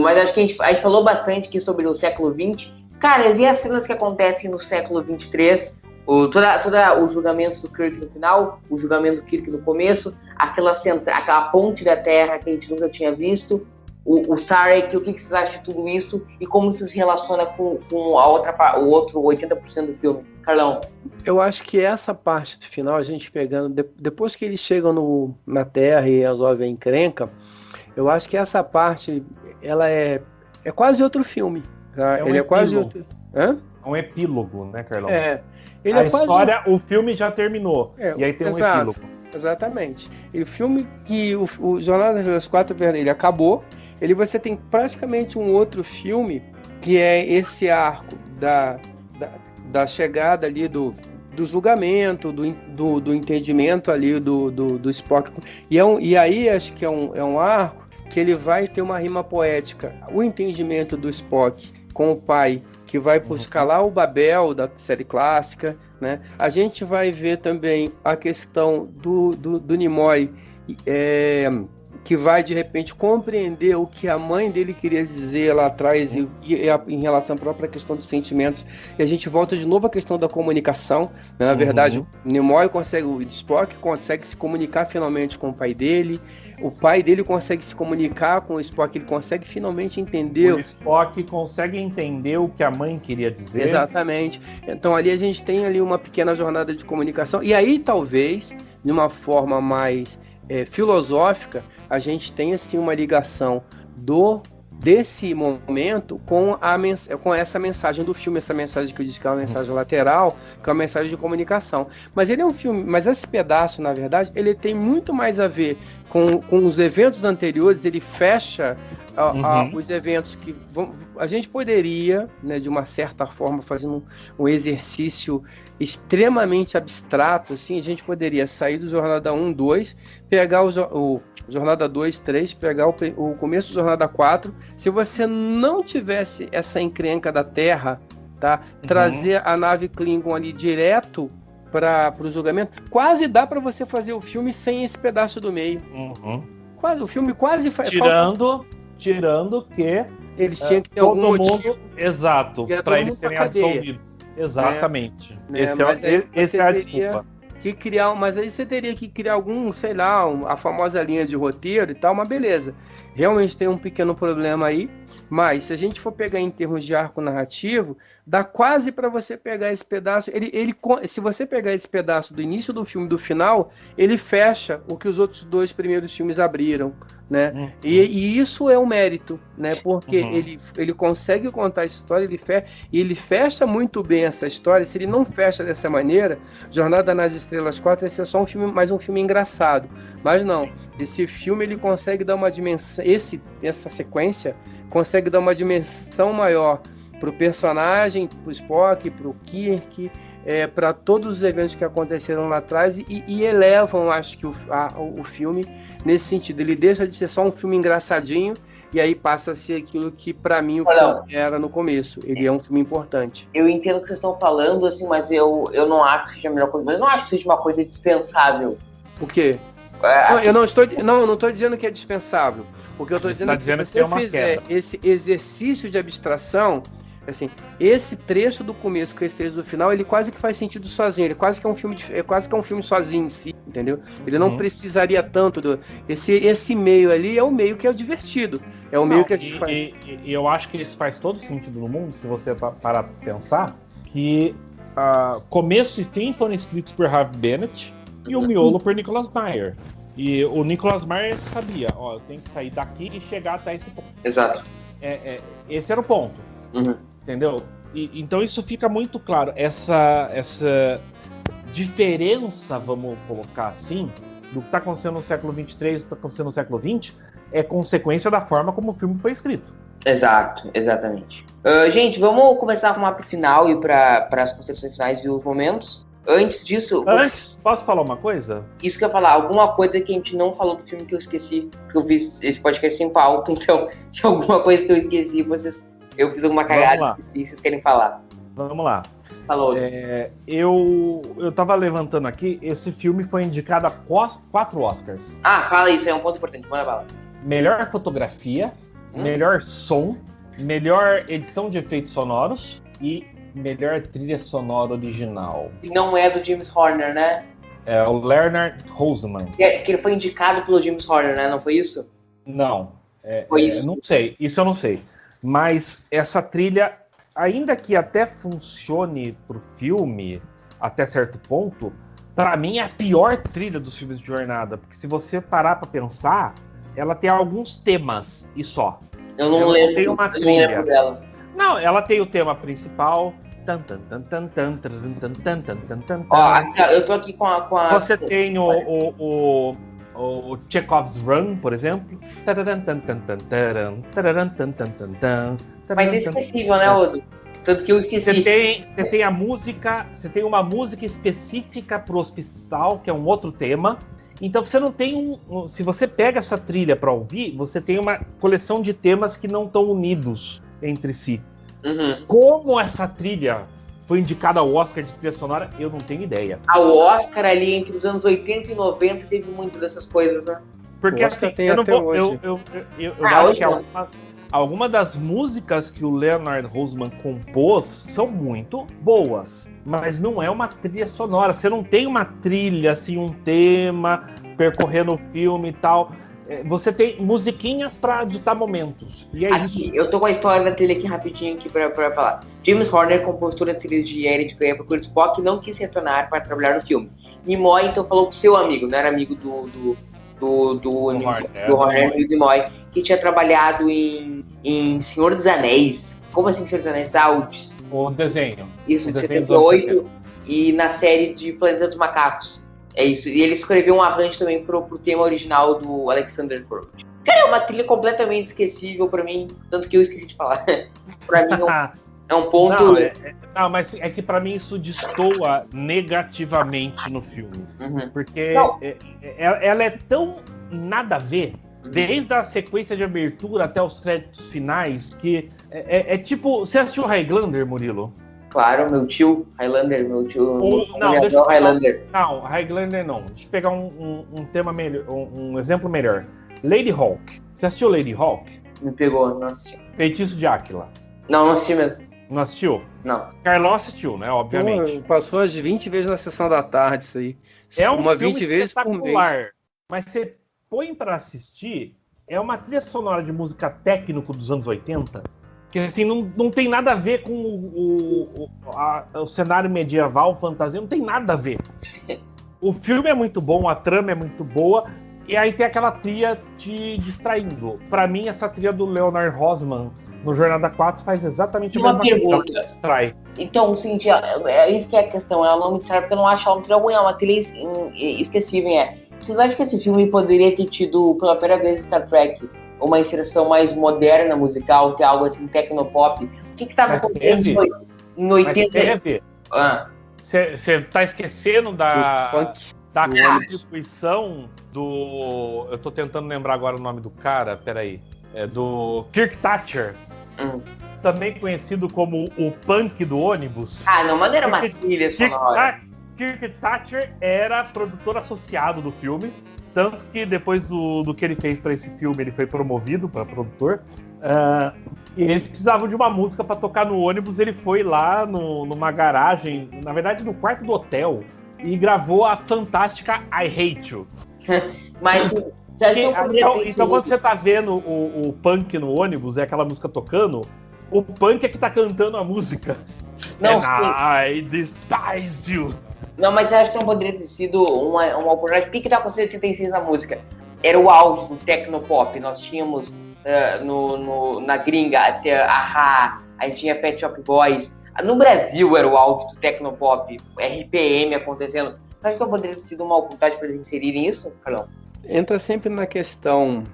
Mas acho que a gente falou bastante aqui sobre o século XX. Cara, e as cenas que acontecem no século XXIII? Os julgamentos do Kirk no final, o julgamento do Kirk no começo, aquela ponte da Terra que a gente nunca tinha visto, o Sarek, o que vocês acham de tudo isso e como isso se relaciona com o outro 80% do filme? Carlão. Eu acho que essa parte do final, a gente pegando, depois que eles chegam na Terra e resolvem a encrenca, eu acho que essa parte, ela é quase outro filme. Tá? Ele é quase outro... Hã? É um epílogo, né, Carlão? Ele a história, o filme já terminou. E aí tem um epílogo. Exatamente. E o filme que o Jornada das 4 ele acabou. Você tem praticamente um outro filme que é esse arco da chegada ali do julgamento, do entendimento ali do Spock. E aí acho que é um arco que ele vai ter uma rima poética. O entendimento do Spock com o pai, que vai buscar lá o Babel da série clássica, né? A gente vai ver também a questão do Nimoy, que vai de repente compreender o que a mãe dele queria dizer lá atrás e em relação à própria questão dos sentimentos. E a gente volta de novo à questão da comunicação, né? Na verdade, o Nimoy o Spock consegue se comunicar finalmente com o pai dele. O pai dele consegue se comunicar com o Spock, ele consegue finalmente entender. O Spock consegue entender o que a mãe queria dizer. Exatamente. Então ali a gente tem ali uma pequena jornada de comunicação. E aí talvez, de uma forma mais filosófica, a gente tenha assim uma ligação desse momento com essa mensagem do filme, essa mensagem que eu disse que é uma mensagem lateral, que é uma mensagem de comunicação. Mas ele é um filme, mas esse pedaço, na verdade, ele tem muito mais a ver com os eventos anteriores, ele fecha os eventos que a gente poderia, né, de uma certa forma, fazendo um exercício extremamente abstrato, assim, a gente poderia sair do Jornada 1, 2, pegar o Jornada 2, 3, pegar o começo do Jornada 4, se você não tivesse essa encrenca da Terra, tá? Trazer a nave Klingon ali direto para o julgamento, quase dá para você fazer o filme sem esse pedaço do meio. O filme quase faz. Tirando que eles tinham que ter algum motivo. Exato, para eles serem absolvidos. Exatamente. Essa é a desculpa. Mas aí você teria que criar algum, sei lá, a famosa linha de roteiro e tal, mas beleza. Realmente tem um pequeno problema aí, mas se a gente for pegar em termos de arco narrativo, dá quase para você pegar esse pedaço. Se você pegar esse pedaço do início do filme e do final, ele fecha o que os outros dois primeiros filmes abriram, né? E isso é um mérito, né? Porque ele consegue contar a história, ele fecha muito bem essa história. Se ele não fecha dessa maneira, Jornada nas Estrelas 4 vai ser só mais um filme engraçado. Mas não, esse filme ele consegue dar uma dimensão, essa sequência consegue dar uma dimensão maior pro personagem, pro Spock, pro Kirk, para todos os eventos que aconteceram lá atrás e elevam, acho que o filme nesse sentido. Ele deixa de ser só um filme engraçadinho e aí passa a ser aquilo que para mim o filme era no começo. Ele é um filme importante. Eu entendo o que vocês estão falando, assim, mas eu não acho que seja a melhor coisa. Mas eu não acho que seja uma coisa dispensável. O quê? Eu não estou dizendo que é dispensável. Porque eu estou dizendo que se você fizer esse exercício de abstração, assim, esse trecho do começo com esse trecho do final, ele quase que faz sentido sozinho. Ele quase que é um filme sozinho em si, entendeu? Ele não precisaria tanto esse meio ali é o meio que é o divertido. É o meio que a gente faz. E eu acho que isso faz todo sentido no mundo, se você parar pra pensar, que começo e fim foram escritos por Harvey Bennett e o miolo por Nicholas Meyer. E o Nicholas Meyer sabia, eu tenho que sair daqui e chegar até esse ponto. Exato. Esse era o ponto. Entendeu? Então isso fica muito claro. Essa diferença, vamos colocar assim, do que está acontecendo no século XXIII e do que está acontecendo no século XX é consequência da forma como o filme foi escrito. Exato, exatamente. Gente, vamos começar a arrumar para o final e para as considerações finais e os momentos. Antes disso... posso falar uma coisa? Isso que eu ia falar, alguma coisa que a gente não falou do filme que eu esqueci, porque eu fiz esse podcast sem pauta, então se alguma coisa que eu esqueci, eu fiz alguma cagada e vocês querem falar. Vamos lá. Falou. Eu tava levantando aqui, esse filme foi indicado a 4 Oscars. Fala isso, é um ponto importante, manda bala. Melhor fotografia, melhor som, melhor edição de efeitos sonoros e melhor trilha sonora original. E não é do James Horner, né? É o Leonard Houseman. Que ele foi indicado pelo James Horner, né? Não foi isso? Não, Foi isso? não sei, isso eu não sei. Mas essa trilha, ainda que até funcione pro filme, até certo ponto, pra mim é a pior trilha dos filmes de jornada. Porque se você parar pra pensar, ela tem alguns temas e só. Eu não Ela lembro. tem uma Eu não trilha. lembro dela. Não, ela tem o tema principal. Ó, aqui, ó, eu tô aqui com a... Você tem o Chekhov's Run, por exemplo. Mas é esquecível, né, Odo? Tanto que eu esqueci. Você tem a música, você tem uma música específica pro hospital, que é um outro tema. Então você não tem se você pega essa trilha para ouvir, você tem uma coleção de temas que não estão unidos entre si. Uhum. Como essa trilha foi indicada ao Oscar de trilha sonora, eu não tenho ideia. O Oscar ali entre os anos 80 e 90 teve muito dessas coisas, né? Porque O Oscar assim, tem eu não até vou. hoje. Eu Ah, acho hoje que não. algumas das músicas que o Leonard Houseman compôs são muito boas, mas não é uma trilha sonora. Você não tem uma trilha, assim, um tema percorrendo o filme e tal. Você tem musiquinhas pra ditar momentos. E é isso. Aqui, eu tô com a história da trilha aqui rapidinho aqui pra falar. James Horner, compositor da trilha de Era de Ganha Procura de Spock, não quis retornar para trabalhar no filme. Nimoy então falou com seu amigo, não era amigo do Horner, Nimoy, que tinha trabalhado em Senhor dos Anéis. Como assim Senhor dos Anéis? Audes. O desenho. Isso, O de desenho dos anos 78, e na série de Planeta dos Macacos. É isso. E ele escreveu um arranjo também pro tema original do Alexander Corbett. Cara, é uma trilha completamente esquecível pra mim, tanto que eu esqueci de falar. Pra mim é um ponto... Não, mas é que pra mim isso destoa negativamente no filme. Uhum. Porque Não. ela é tão nada a ver, desde a sequência de abertura até os créditos finais, que é tipo... Você assistiu Highlander, Murilo? Claro, meu tio Highlander, Não, deixa eu Highlander. Não, Highlander não. Deixa eu pegar um tema melhor, um exemplo melhor. Lady Hawk. Você assistiu Lady Hawk? Me pegou, não assisti. Feitiço de Áquila. Não assisti mesmo. Não assistiu? Não. Carlão assistiu, né? Obviamente. Pô, passou as 20 vezes na sessão da tarde isso aí. É um Uma filme 20 vezes por mês. espetacular. Mas você põe pra assistir, é uma trilha sonora de música técnico dos anos 80, que assim, não tem nada a ver com o cenário medieval, fantasia, não tem nada a ver. O filme é muito bom, a trama é muito boa, e aí tem aquela trilha te distraindo. Pra mim, essa trilha do Leonard Houseman no Jornada 4 faz exatamente a Uma mesma coisa, ela pergunta. te distrai. Então, seguinte, é isso que é a questão. Ela não me distrai porque eu não acho uma trilha ruim, é uma trilha esquecível. Você acha que esse filme poderia ter tido, pela primeira vez, Star Trek, uma inserção mais moderna musical, ter algo assim, tecnopop? O que tava Mas acontecendo teve. em 80? Mas teve. Você tá esquecendo da contribuição do... Eu tô tentando lembrar agora o nome do cara, peraí. É do Kirk Thatcher, também conhecido como o punk do ônibus. Não, mas não era uma trilha sonora. Kirk Thatcher era produtor associado do filme, tanto que depois do que ele fez para esse filme, ele foi promovido para produtor. E eles precisavam de uma música para tocar no ônibus, ele foi lá numa garagem, na verdade no quarto do hotel, e gravou a fantástica I Hate You. Mas... Então quando você tá vendo o punk no ônibus, é aquela música tocando, o punk é que tá cantando a música. Não, I despise you. Não, mas eu acho que não poderia ter sido uma oportunidade. O que tá acontecendo em 86 na música? Era o auge do Tecnopop. Nós tínhamos na gringa até a gente tinha Pet Shop Boys. No Brasil era o auge do Tecnopop, RPM acontecendo. Mas não poderia ter sido uma oportunidade para eles inserirem isso, Carlão? Entra sempre na questão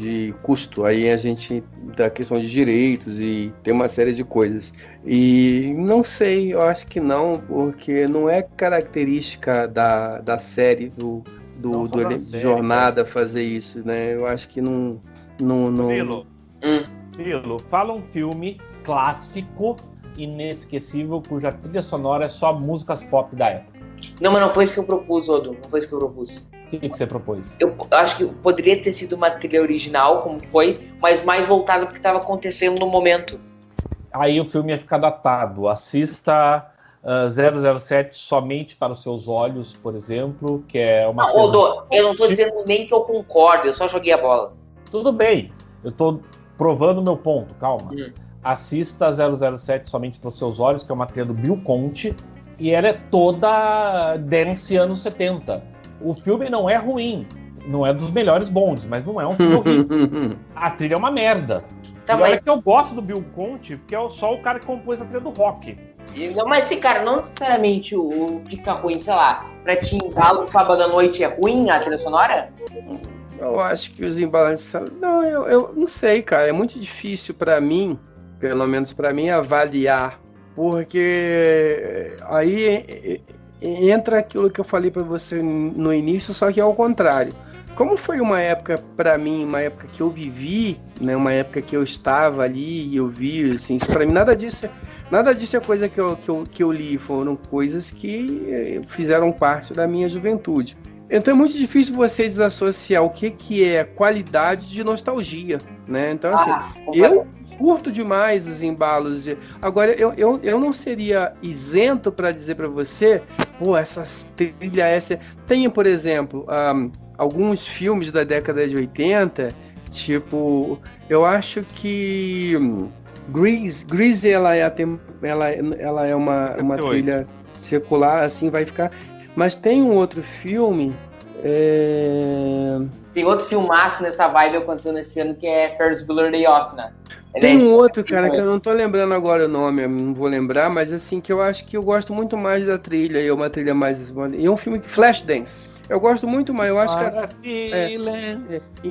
de custo, aí a gente da questão de direitos e tem uma série de coisas. E não sei, eu acho que não, porque não é característica da série do Jornada fazer isso, né? Eu acho que não. Lilo, fala um filme clássico inesquecível cuja trilha sonora é só músicas pop da época. Não, mas não foi isso que eu propus, Odo. Não foi isso que eu propus. O que você propôs? Eu acho que poderia ter sido uma trilha original, como foi, mas mais voltada porque estava acontecendo no momento. Aí o filme ia ficar datado. Assista 007 Somente para os Seus Olhos, por exemplo, que é uma coisa... Odo, eu não tô dizendo nem que eu concordo, eu só joguei a bola. Tudo bem, eu tô provando o meu ponto, calma. Assista 007 Somente para os Seus Olhos, que é uma trilha do Bill Conti, e ela é toda dance anos 70. O filme não é ruim, não é dos melhores bondes, mas não é um filme horrível. A trilha é uma merda. Tá, e olha mas... que eu gosto do Bill Conti, porque é só o cara que compôs a trilha do rock. Não, mas, cara, não necessariamente o fica ruim, sei lá, pra te embalo no sábado à noite é ruim a trilha sonora? Eu acho que os embalantes... Não, eu não sei, cara. É muito difícil pra mim, pelo menos pra mim, avaliar. Porque aí entra aquilo que eu falei pra você no início, só que é ao contrário. Como foi uma época pra mim, uma época que eu vivi, né, uma época que eu estava ali e eu vi, assim, pra mim nada disso é coisa que eu li, foram coisas que fizeram parte da minha juventude. Então é muito difícil você desassociar o que é qualidade de nostalgia, né? Então, assim, eu curto demais os embalos. Agora, eu não seria isento para dizer para você, pô, essa trilha essa... Tem, por exemplo, alguns filmes da década de 80, tipo, eu acho que Grease ela é uma trilha secular, assim, vai ficar... Mas tem um outro filme... Tem outro filmaço nessa vibe acontecendo esse ano que é Ferris Bueller Day Off, né? Tem um outro, cara, que eu não tô lembrando agora o nome, eu não vou lembrar, mas assim, que eu acho que eu gosto muito mais da trilha, e uma trilha mais... E é um filme que Flashdance. Eu gosto muito mais, eu acho que...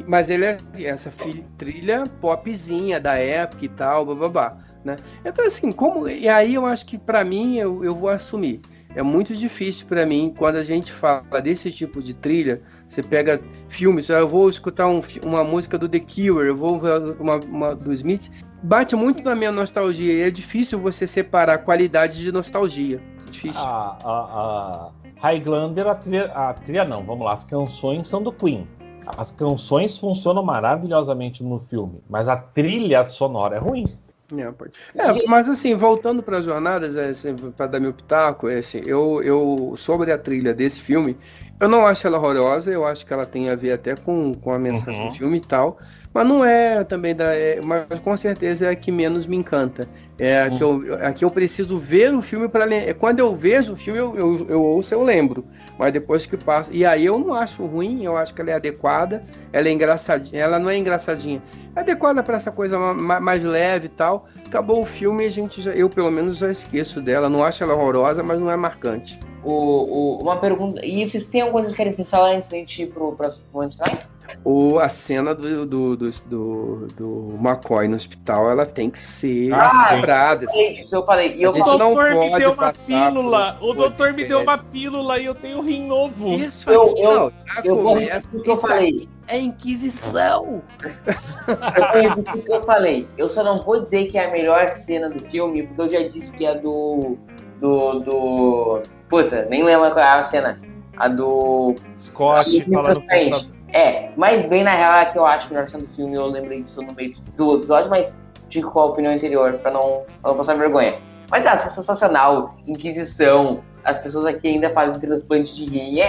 Mas ele é essa trilha popzinha da época e tal, bababá, né? Então assim, e aí eu acho que pra mim, eu vou assumir. É muito difícil para mim, quando a gente fala desse tipo de trilha, você pega filmes, eu vou escutar uma música do The Cure, eu vou ver uma do Smith, bate muito na minha nostalgia, e é difícil você separar a qualidade de nostalgia. É difícil. Highlander, a trilha não, vamos lá, as canções são do Queen. As canções funcionam maravilhosamente no filme, mas a trilha sonora é ruim. Mas assim, voltando para as jornadas, assim, para dar meu pitaco, assim, eu sobre a trilha desse filme, eu não acho ela horrorosa, eu acho que ela tem a ver até com a mensagem do filme e tal, mas não é também mas com certeza é a que menos me encanta. É a que eu preciso ver o filme para ler. Quando eu vejo o filme, eu ouço, eu lembro. Mas depois que passa. E aí eu não acho ruim, eu acho que ela é adequada, ela é engraçadinha. Ela não é engraçadinha, é adequada para essa coisa mais leve e tal. Acabou o filme e eu pelo menos já esqueço dela. Não acho ela horrorosa, mas não é marcante. Uma pergunta. E vocês têm alguma coisa que querem pensar antes de a gente ir para os momentos finais? A cena do McCoy no hospital, ela tem que ser quebrada. Isso eu falei. O doutor me deu uma pílula. O doutor me deu uma pílula e eu tenho rim novo. Isso, eu falei. É Inquisição. Isso que eu falei. Eu só não vou dizer que é a melhor cena do filme, porque eu já disse que é do puta, nem lembro qual é a cena. A do Scott falando com mas bem na real é que eu acho a melhor cena do filme. Eu lembrei disso no meio do episódio, mas fico com a opinião anterior pra não passar vergonha. Mas é sensacional. Inquisição, as pessoas aqui ainda fazem transplante de rim.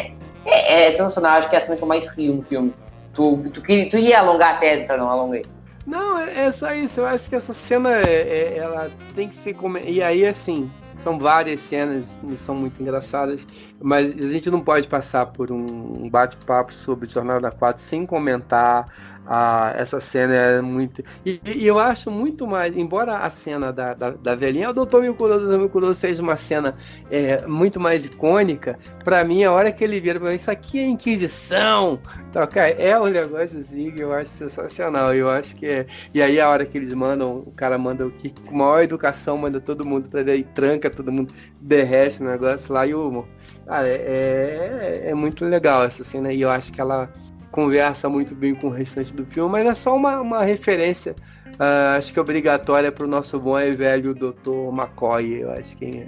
É sensacional, acho que é a cena que eu mais rio no filme. Tu ia alongar a tese, cara, não alonguei. Não, é só isso. Eu acho que essa cena ela tem que ser. E aí, assim, são várias cenas que são muito engraçadas, mas a gente não pode passar por um bate-papo sobre Jornada da 4 sem comentar. Essa cena é muito... E eu acho muito mais, embora a cena da velhinha, o Doutor Me Curou seja uma cena muito mais icônica, pra mim, a hora que ele vira pra mim, isso aqui é Inquisição! Então, cara, é um negócio assim que eu acho sensacional. Eu acho que é... E aí, a hora que eles mandam, o cara manda o que com maior educação, manda todo mundo pra daí, tranca todo mundo, derrete o negócio lá, e o... Cara, é muito legal essa cena, e eu acho que ela conversa muito bem com o restante do filme, mas é só uma referência acho que é obrigatória pro nosso bom e velho Dr. McCoy. Eu acho que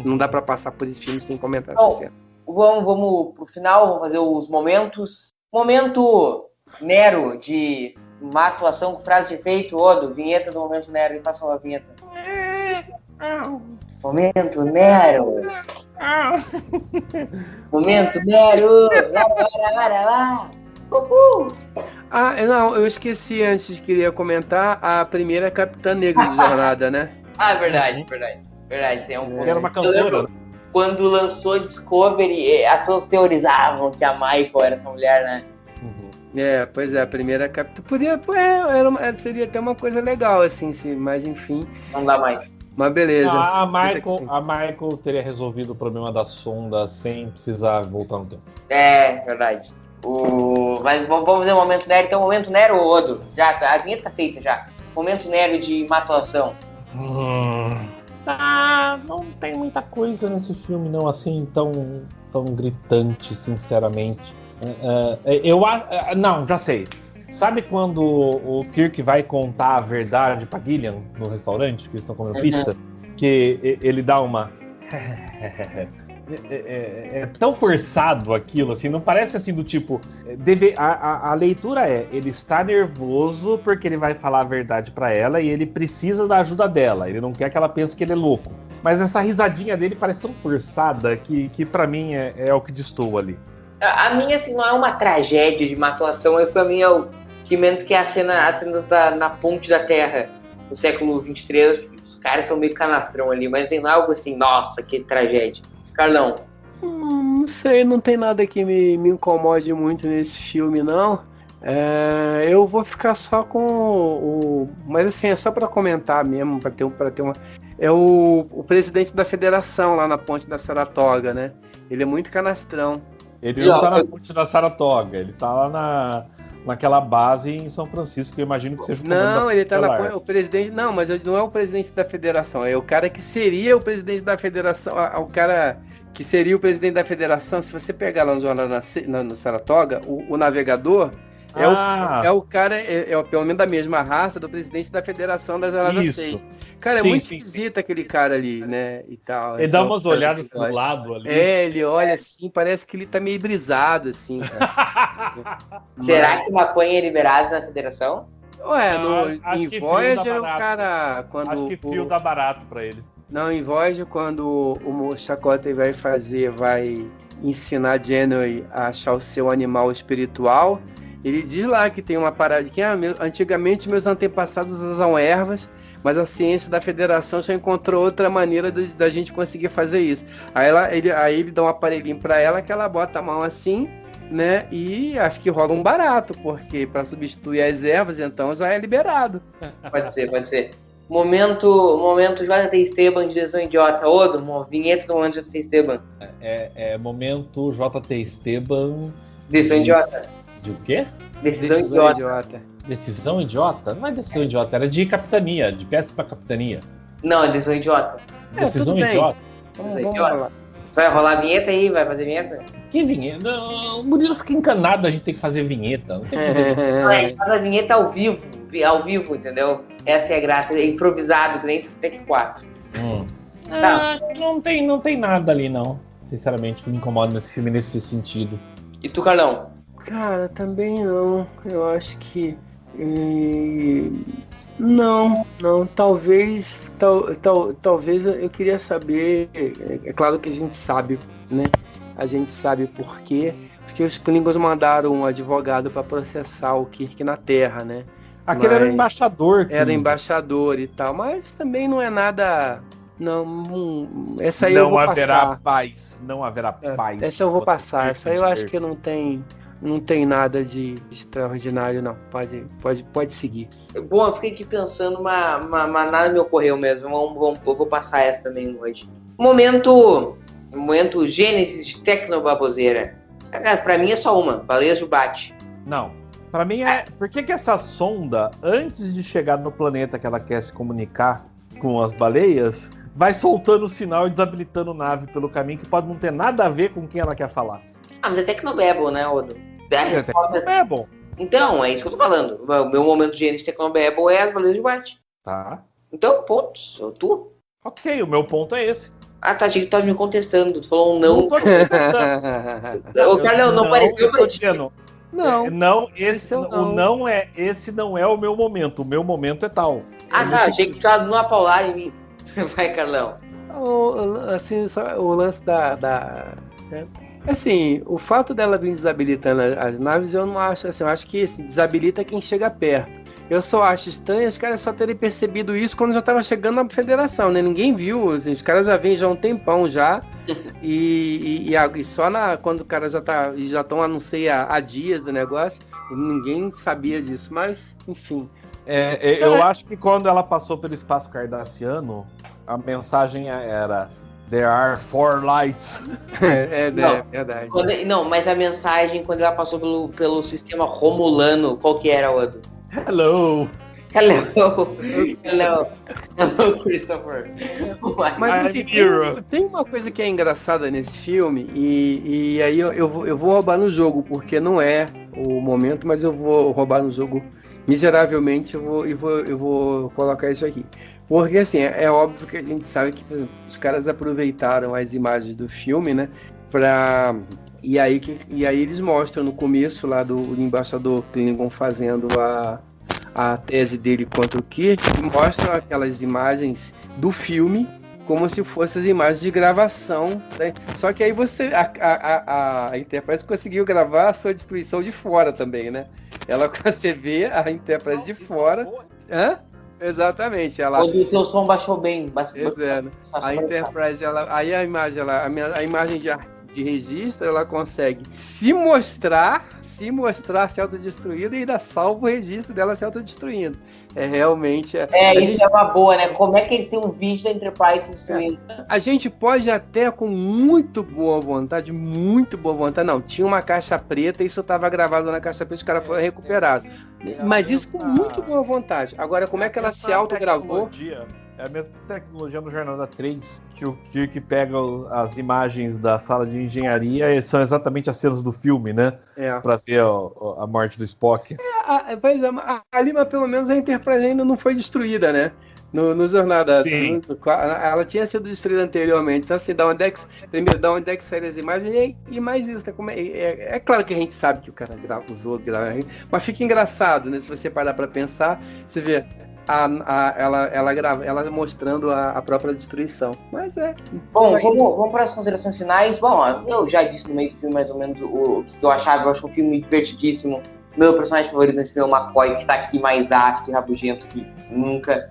não dá pra passar por esse filme sem comentar essa cena. Vamos pro final, vamos fazer os momentos. Momento Nero de uma atuação com frase de efeito, Odo, vinheta do Momento Nero, e passa uma vinheta. Momento Nero. Momento Nero. Lá. Uhul. Não, eu esqueci antes, queria comentar a primeira Capitã Negra de Jornada, né? Verdade. Isso é um Era uma cantora. Quando lançou Discovery, as pessoas teorizavam que a Michael era essa mulher, né? Pois é, a primeira Capitã. Seria até uma coisa legal, assim, mas enfim. Não dá mais. Mas beleza. A Michael teria resolvido o problema da sonda sem precisar voltar no tempo. Verdade. Mas vamos fazer o Momento Nero. Então, Momento Nero, Odo. Já, a vinheta tá feita já. Momento Nero de má atuação. Não tem muita coisa nesse filme, não, assim, tão gritante, sinceramente. Não, já sei. Sabe quando o Kirk vai contar a verdade pra Gillian no restaurante, que eles estão comendo pizza? Que ele dá uma... É tão forçado aquilo, assim, não parece assim do tipo... A leitura ele está nervoso porque ele vai falar a verdade pra ela e ele precisa da ajuda dela, ele não quer que ela pense que ele é louco. Mas essa risadinha dele parece tão forçada que pra mim é o que destoa ali. A minha, assim, não é uma tragédia de má atuação, mas pra mim é o que menos que as cenas na ponte da Terra, no século 23, os caras são meio canastrão ali, mas tem algo assim, nossa, que tragédia. Carlão. Não sei, não tem nada que me incomode muito nesse filme, não. Eu vou ficar só com mas assim, é só pra comentar mesmo, pra ter uma... É o presidente da federação lá na ponte da Saratoga, né? Ele é muito canastrão. Ele não tá na ponte da Saratoga, ele tá lá naquela base em São Francisco, que eu imagino que seja o comando da Não, ele tá o presidente... Não, mas não é o presidente da federação, é o cara que seria o presidente da federação, o cara que seria o presidente da federação. Se você pegar lá no jornal no Saratoga, o navegador é o cara, pelo menos da mesma raça do presidente da federação da Jornada 6. Cara, é muito esquisito aquele cara ali, né, e tal. Ele dá umas olhadas pro lado ali. Ele olha assim, parece que ele tá meio brisado, assim, cara. Será que maconha é liberada na federação? Em Voyager o cara... Acho que fio dá barato pra ele. Não, em Voyager, quando o Chakotay vai ensinar Janeway a achar o seu animal espiritual, ele diz lá que tem uma parada que antigamente meus antepassados usavam ervas, mas a ciência da federação já encontrou outra maneira da gente conseguir fazer isso. Aí ele dá um aparelhinho pra ela que ela bota a mão assim, né? E acho que rola um barato, porque para substituir as ervas, então já é liberado. Pode ser. Momento JT Esteban de Decisão Idiota. Odo, vinheta do momento JT Esteban. Momento JT Esteban. Decisão Idiota. De o quê? Decisão Idiota. Decisão idiota? Não é decisão idiota, era de capitania, de peça pra capitania. Não, é decisão idiota. Decisão idiota? Vamos lá. Vai rolar a vinheta aí? Vai fazer vinheta? Que vinheta? Não, o Murilo fica encanado, a gente tem que fazer vinheta. Não tem que fazer vinheta. A gente faz a vinheta ao vivo, entendeu? Essa é a graça, é improvisado, que nem Tech 4. Acho que não tem nada ali, não. Sinceramente, que me incomoda nesse filme nesse sentido. E tu, Carlão? Cara, também não. Eu acho que... Não, talvez eu queria saber, é claro que a gente sabe, né? A gente sabe por quê, porque os Klingons mandaram um advogado para processar o Kirk na Terra, né? Aquele era embaixador. Era embaixador e tal, mas também não é nada... Não, essa aí eu vou passar. Não haverá paz. Essa eu vou passar, essa aí eu acho que não tem nada de extraordinário, não. Pode seguir. Bom, eu fiquei aqui pensando, mas nada me ocorreu mesmo. Eu vou passar essa também hoje. Momento Gênesis de Tecnobaboseira. Pra mim é só uma, Baleia Jubate. Não. Pra mim é... Por que essa sonda, antes de chegar no planeta que ela quer se comunicar com as baleias, vai soltando o sinal e desabilitando nave pelo caminho que pode não ter nada a ver com quem ela quer falar? Mas é Tecnobabble, né, Odo? É Tecnobabble. Então, é isso que eu tô falando. O meu momento de Gênesis Tecnobabble é as baleias de White. Tá. Então, ponto. Tu? Ok, o meu ponto é esse. Ah, tá, achei que tu tava me contestando. Tu falou um Não não. tô te contestando. O Carlão, não pareceu eu tô dizendo. Não. Não, Esse eu o não. não é, esse não é o meu momento. O meu momento é tal. Ah, tá, achei que tu tava dando uma paulada em mim. Vai, Carlão. Assim, só o lance né? Assim, o fato dela vir desabilitando as naves, eu não acho assim. Eu acho que assim, desabilita quem chega perto. Eu só acho estranho os caras só terem percebido isso quando já tava chegando na federação, né? Ninguém viu, assim, os caras já vêm já há um tempão já. E só quando o cara já estão, não sei, há dias do negócio, ninguém sabia disso, mas, enfim. Eu acho que quando ela passou pelo espaço cardassiano, a mensagem era There are 4 lights. Não, verdade. Mas a mensagem, quando ela passou pelo sistema romulano, qual que era, Odo? Hello! Hello, Christopher. Mas assim, tem uma coisa que é engraçada nesse filme, e aí eu vou roubar no jogo, porque não é o momento, mas eu vou roubar no jogo miseravelmente, eu vou colocar isso aqui. Porque assim, é óbvio que a gente sabe que os caras aproveitaram as imagens do filme, né, E aí eles mostram no começo lá do embaixador Klingon fazendo a tese dele contra o Kirk, e mostram aquelas imagens do filme como se fossem as imagens de gravação, né? Só que aí a Enterprise conseguiu gravar a sua destruição de fora também, né? Você vê a Enterprise de fora. Hã? Exatamente. Quando o teu som baixou bem. A Enterprise, aí a imagem de registro, ela consegue se mostrar se autodestruindo e ainda salva o registro dela se autodestruindo. Realmente... Isso é uma boa, né? Como é que eles têm um vídeo da Enterprise se destruindo? A gente pode até, com muito boa vontade, não, tinha uma caixa preta e isso estava gravado na caixa preta, os caras foram recuperados. Mas isso com muito boa vontade. Agora, como é que ela se autogravou? É a mesma tecnologia no Jornada 3, que o Kirk pega as imagens da sala de engenharia e são exatamente as cenas do filme, né? Pra ver a morte do Spock. Ali, mas pelo menos a Enterprise ainda não foi destruída, né? No Jornada. Sim. Ela tinha sido destruída anteriormente. Então, assim, primeiro, da onde é que saíram as imagens e mais isso, né? É claro que a gente sabe que o cara usou, mas fica engraçado, né? Se você parar pra pensar, você vê ela mostrando a própria destruição. Mas Bom, vamos para as considerações finais. Bom, eu já disse no meio do filme mais ou menos o que eu achava. Eu acho um filme divertidíssimo. Meu personagem favorito nesse filme é o McCoy, que tá aqui mais ácido e rabugento que nunca.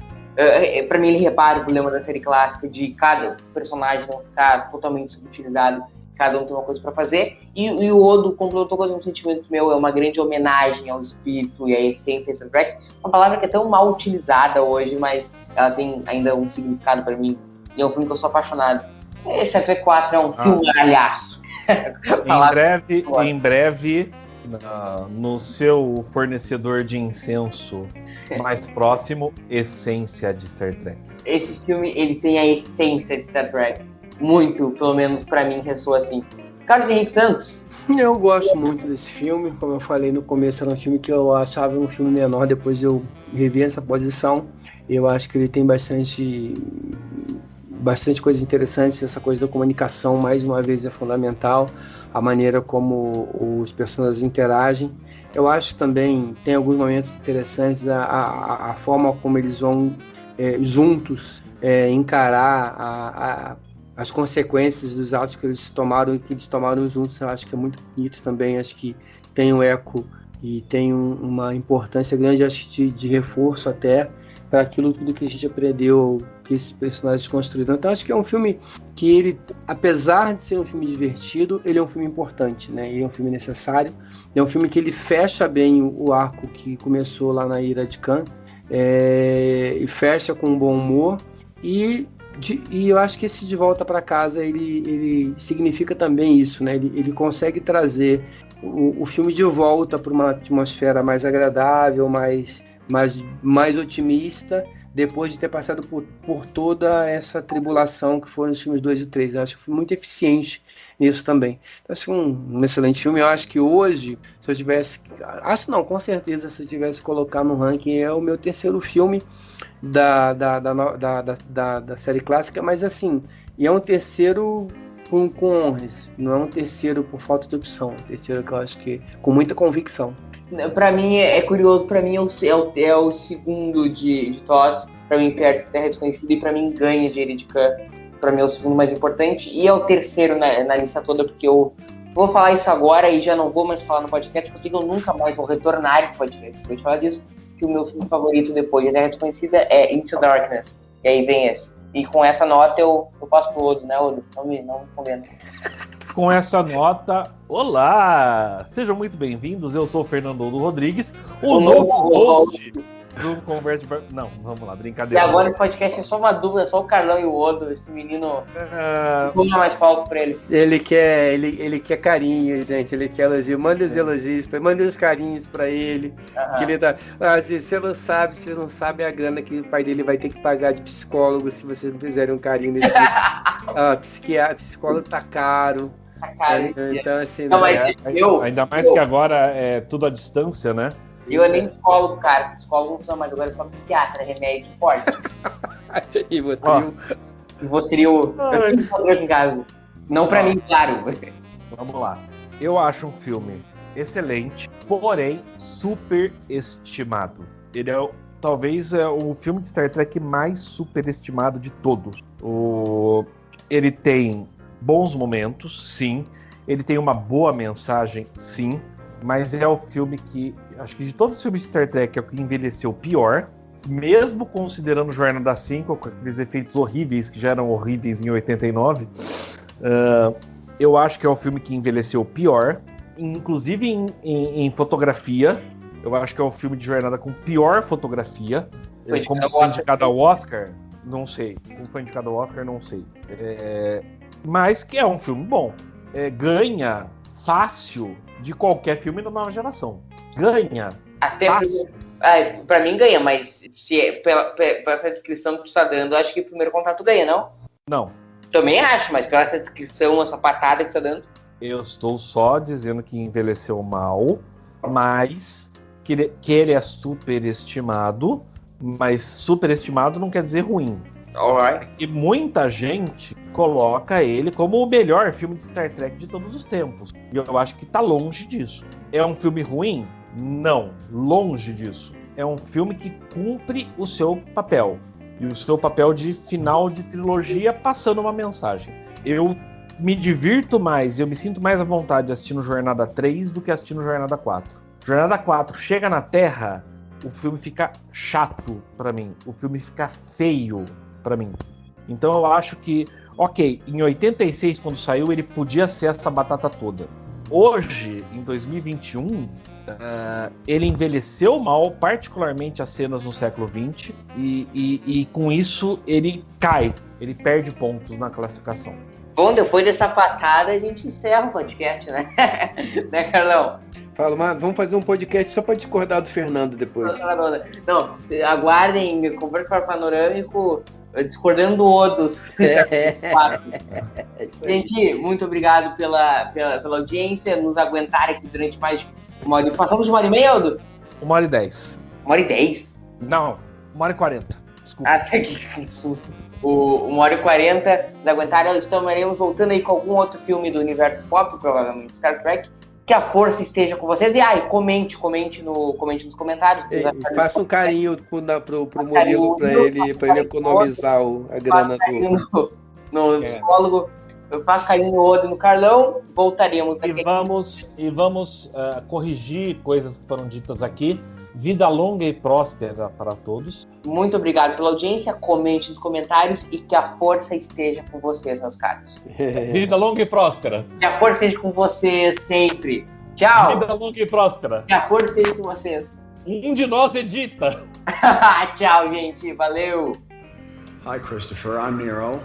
Pra mim, ele repara o problema da série clássica de cada personagem não ficar totalmente subutilizado, cada um tem uma coisa pra fazer. E o Odo completou com um sentimento meu, é uma grande homenagem ao espírito e à essência de Star Trek. Uma palavra que é tão mal utilizada hoje, mas ela tem ainda um significado pra mim. E é um filme que eu sou apaixonado. Star Trek 4 é um filme malhaço. Em breve, no seu fornecedor de incenso mais próximo, essência de Star Trek. Esse filme, ele tem a essência de Star Trek. Muito, pelo menos pra mim, ressoa assim. Carlos Henrique Santos. Eu gosto muito desse filme. Como eu falei no começo, era um filme que eu achava um filme menor. Depois eu revi essa posição. Eu acho que ele tem bastante coisas interessantes. Essa coisa da comunicação, mais uma vez, é fundamental. A maneira como os personagens interagem. Eu acho também, tem alguns momentos interessantes, a forma como eles vão juntos encarar as consequências dos atos que eles tomaram juntos. Eu acho que é muito bonito também. Acho que tem um eco e tem uma importância grande, acho que de reforço até para aquilo tudo que a gente aprendeu, que esses personagens construíram. Então acho que é um filme que ele, apesar de ser um filme divertido, ele é um filme importante, né? Ele é um filme necessário. É um filme que ele fecha bem o arco que começou lá na Ira de Khan, e fecha com um bom humor. E eu acho que esse De Volta para Casa, ele significa também isso, né? Ele consegue trazer o filme de volta para uma atmosfera mais agradável, mais otimista, depois de ter passado por toda essa tribulação que foram os filmes 2 e 3. Eu acho que foi muito eficiente nisso também. Então, acho que um excelente filme. Eu acho que hoje, se eu tivesse... Acho não, com certeza, se eu tivesse que colocar no ranking, é o meu terceiro filme da série clássica, mas assim, e é um terceiro com honras, não é um terceiro por falta de opção, um terceiro que eu acho que com muita convicção. Pra mim é curioso, pra mim é o segundo de TOS, pra mim perde Terra Desconhecida e pra mim ganha de Eridika, pra mim é o segundo mais importante, e é o terceiro na lista toda, porque eu vou falar isso agora e já não vou mais falar no podcast, porque eu sei que eu nunca mais vou retornar esse podcast, vou te falar disso, que o meu filme favorito depois de Terra Desconhecida é Into Darkness, e aí vem esse. E com essa nota eu passo pro Odo, né, Odo? Não me convendo. Com essa nota, olá! Sejam muito bem-vindos, eu sou o Fernando Odo Rodrigues, o novo host do Converse... Não, vamos lá, brincadeira. E agora o podcast é só uma dúvida, só o Carlão e o Odo, esse menino, não dá mais palco pra ele. Ele quer carinho, gente, ele quer elogio, manda os elogios, manda os carinhos pra ele, que ele dá... você não sabe a grana que o pai dele vai ter que pagar de psicólogo se vocês não fizerem um carinho nesse... psicólogo tá caro. Então, assim, não, mas ainda mais que agora é tudo à distância, né? Eu nem psicólogo, cara. Psicólogo não sou mais, agora é só psiquiatra, remédio forte. E Votril. Eu tenho um em casa. Não pra mim, claro. Vamos lá. Eu acho um filme excelente, porém superestimado. Ele é talvez o filme de Star Trek mais superestimado de todos. Ele tem bons momentos, sim. Ele tem uma boa mensagem, sim. Mas é o filme que, acho que de todos os filmes de Star Trek, é o que envelheceu pior. Mesmo considerando Jornada 5, com aqueles efeitos horríveis, que já eram horríveis em 89. Eu acho que é o filme que envelheceu pior. Inclusive em fotografia. Eu acho que é o filme de Jornada com pior fotografia. Como foi indicado ao Oscar, não sei. Como foi indicado ao Oscar, não sei. Mas que é um filme bom. Ganha fácil de qualquer filme da nova geração. Ganha. Até pra mim ganha, mas se pela essa descrição que tu tá dando, acho que o Primeiro Contato ganha, não? Não. Também acho, mas pela essa descrição, essa patada que tu tá dando. Eu estou só dizendo que envelheceu mal, mas que ele é superestimado, mas superestimado não quer dizer ruim. Alright. E muita gente coloca ele como o melhor filme de Star Trek de todos os tempos. E eu acho que tá longe disso. É um filme ruim? Não, longe disso. É um filme que cumpre o seu papel. E o seu papel de final de trilogia passando uma mensagem. Eu me divirto mais, eu me sinto mais à vontade assistindo Jornada 3 do que assistindo Jornada 4. Jornada 4 chega na Terra, o filme fica chato pra mim. O filme fica feio pra mim. Então eu acho que, ok, em 86, quando saiu, ele podia ser essa batata toda. Hoje, em 2021, ele envelheceu mal, particularmente as cenas no século XX, e com isso ele cai, ele perde pontos na classificação. Bom, depois dessa patada a gente encerra o podcast, né? Né, Carlão? Fala, mas vamos fazer um podcast só pra discordar do Fernando depois. Não, aguardem, Conversa para Panorâmico, discordando do Odo. Gente, muito obrigado pela audiência, nos aguentarem aqui durante mais de uma hora. Passamos de 1h30, Odo? 1h10. 1h10? Não, 1h40. Desculpa. Até que susto. 1h40, nos aguentarem. Estaremos voltando aí com algum outro filme do universo pop, provavelmente Star Trek. Que a força esteja com vocês. E comente nos comentários. Faça um carinho pro Murilo, pra ele economizar a grana no psicólogo. Eu faço carinho no Odo e no Carlão. Voltaremos daqui. E vamos corrigir coisas que foram ditas aqui. Vida longa e próspera para todos. Muito obrigado pela audiência. Comente nos comentários e que a força esteja com vocês, meus caros. Vida longa e próspera. Que a força esteja com vocês sempre. Tchau. Vida longa e próspera. Que a força esteja com vocês. Um de nós edita. Tchau, gente. Valeu. Hi, Christopher. I'm Nero.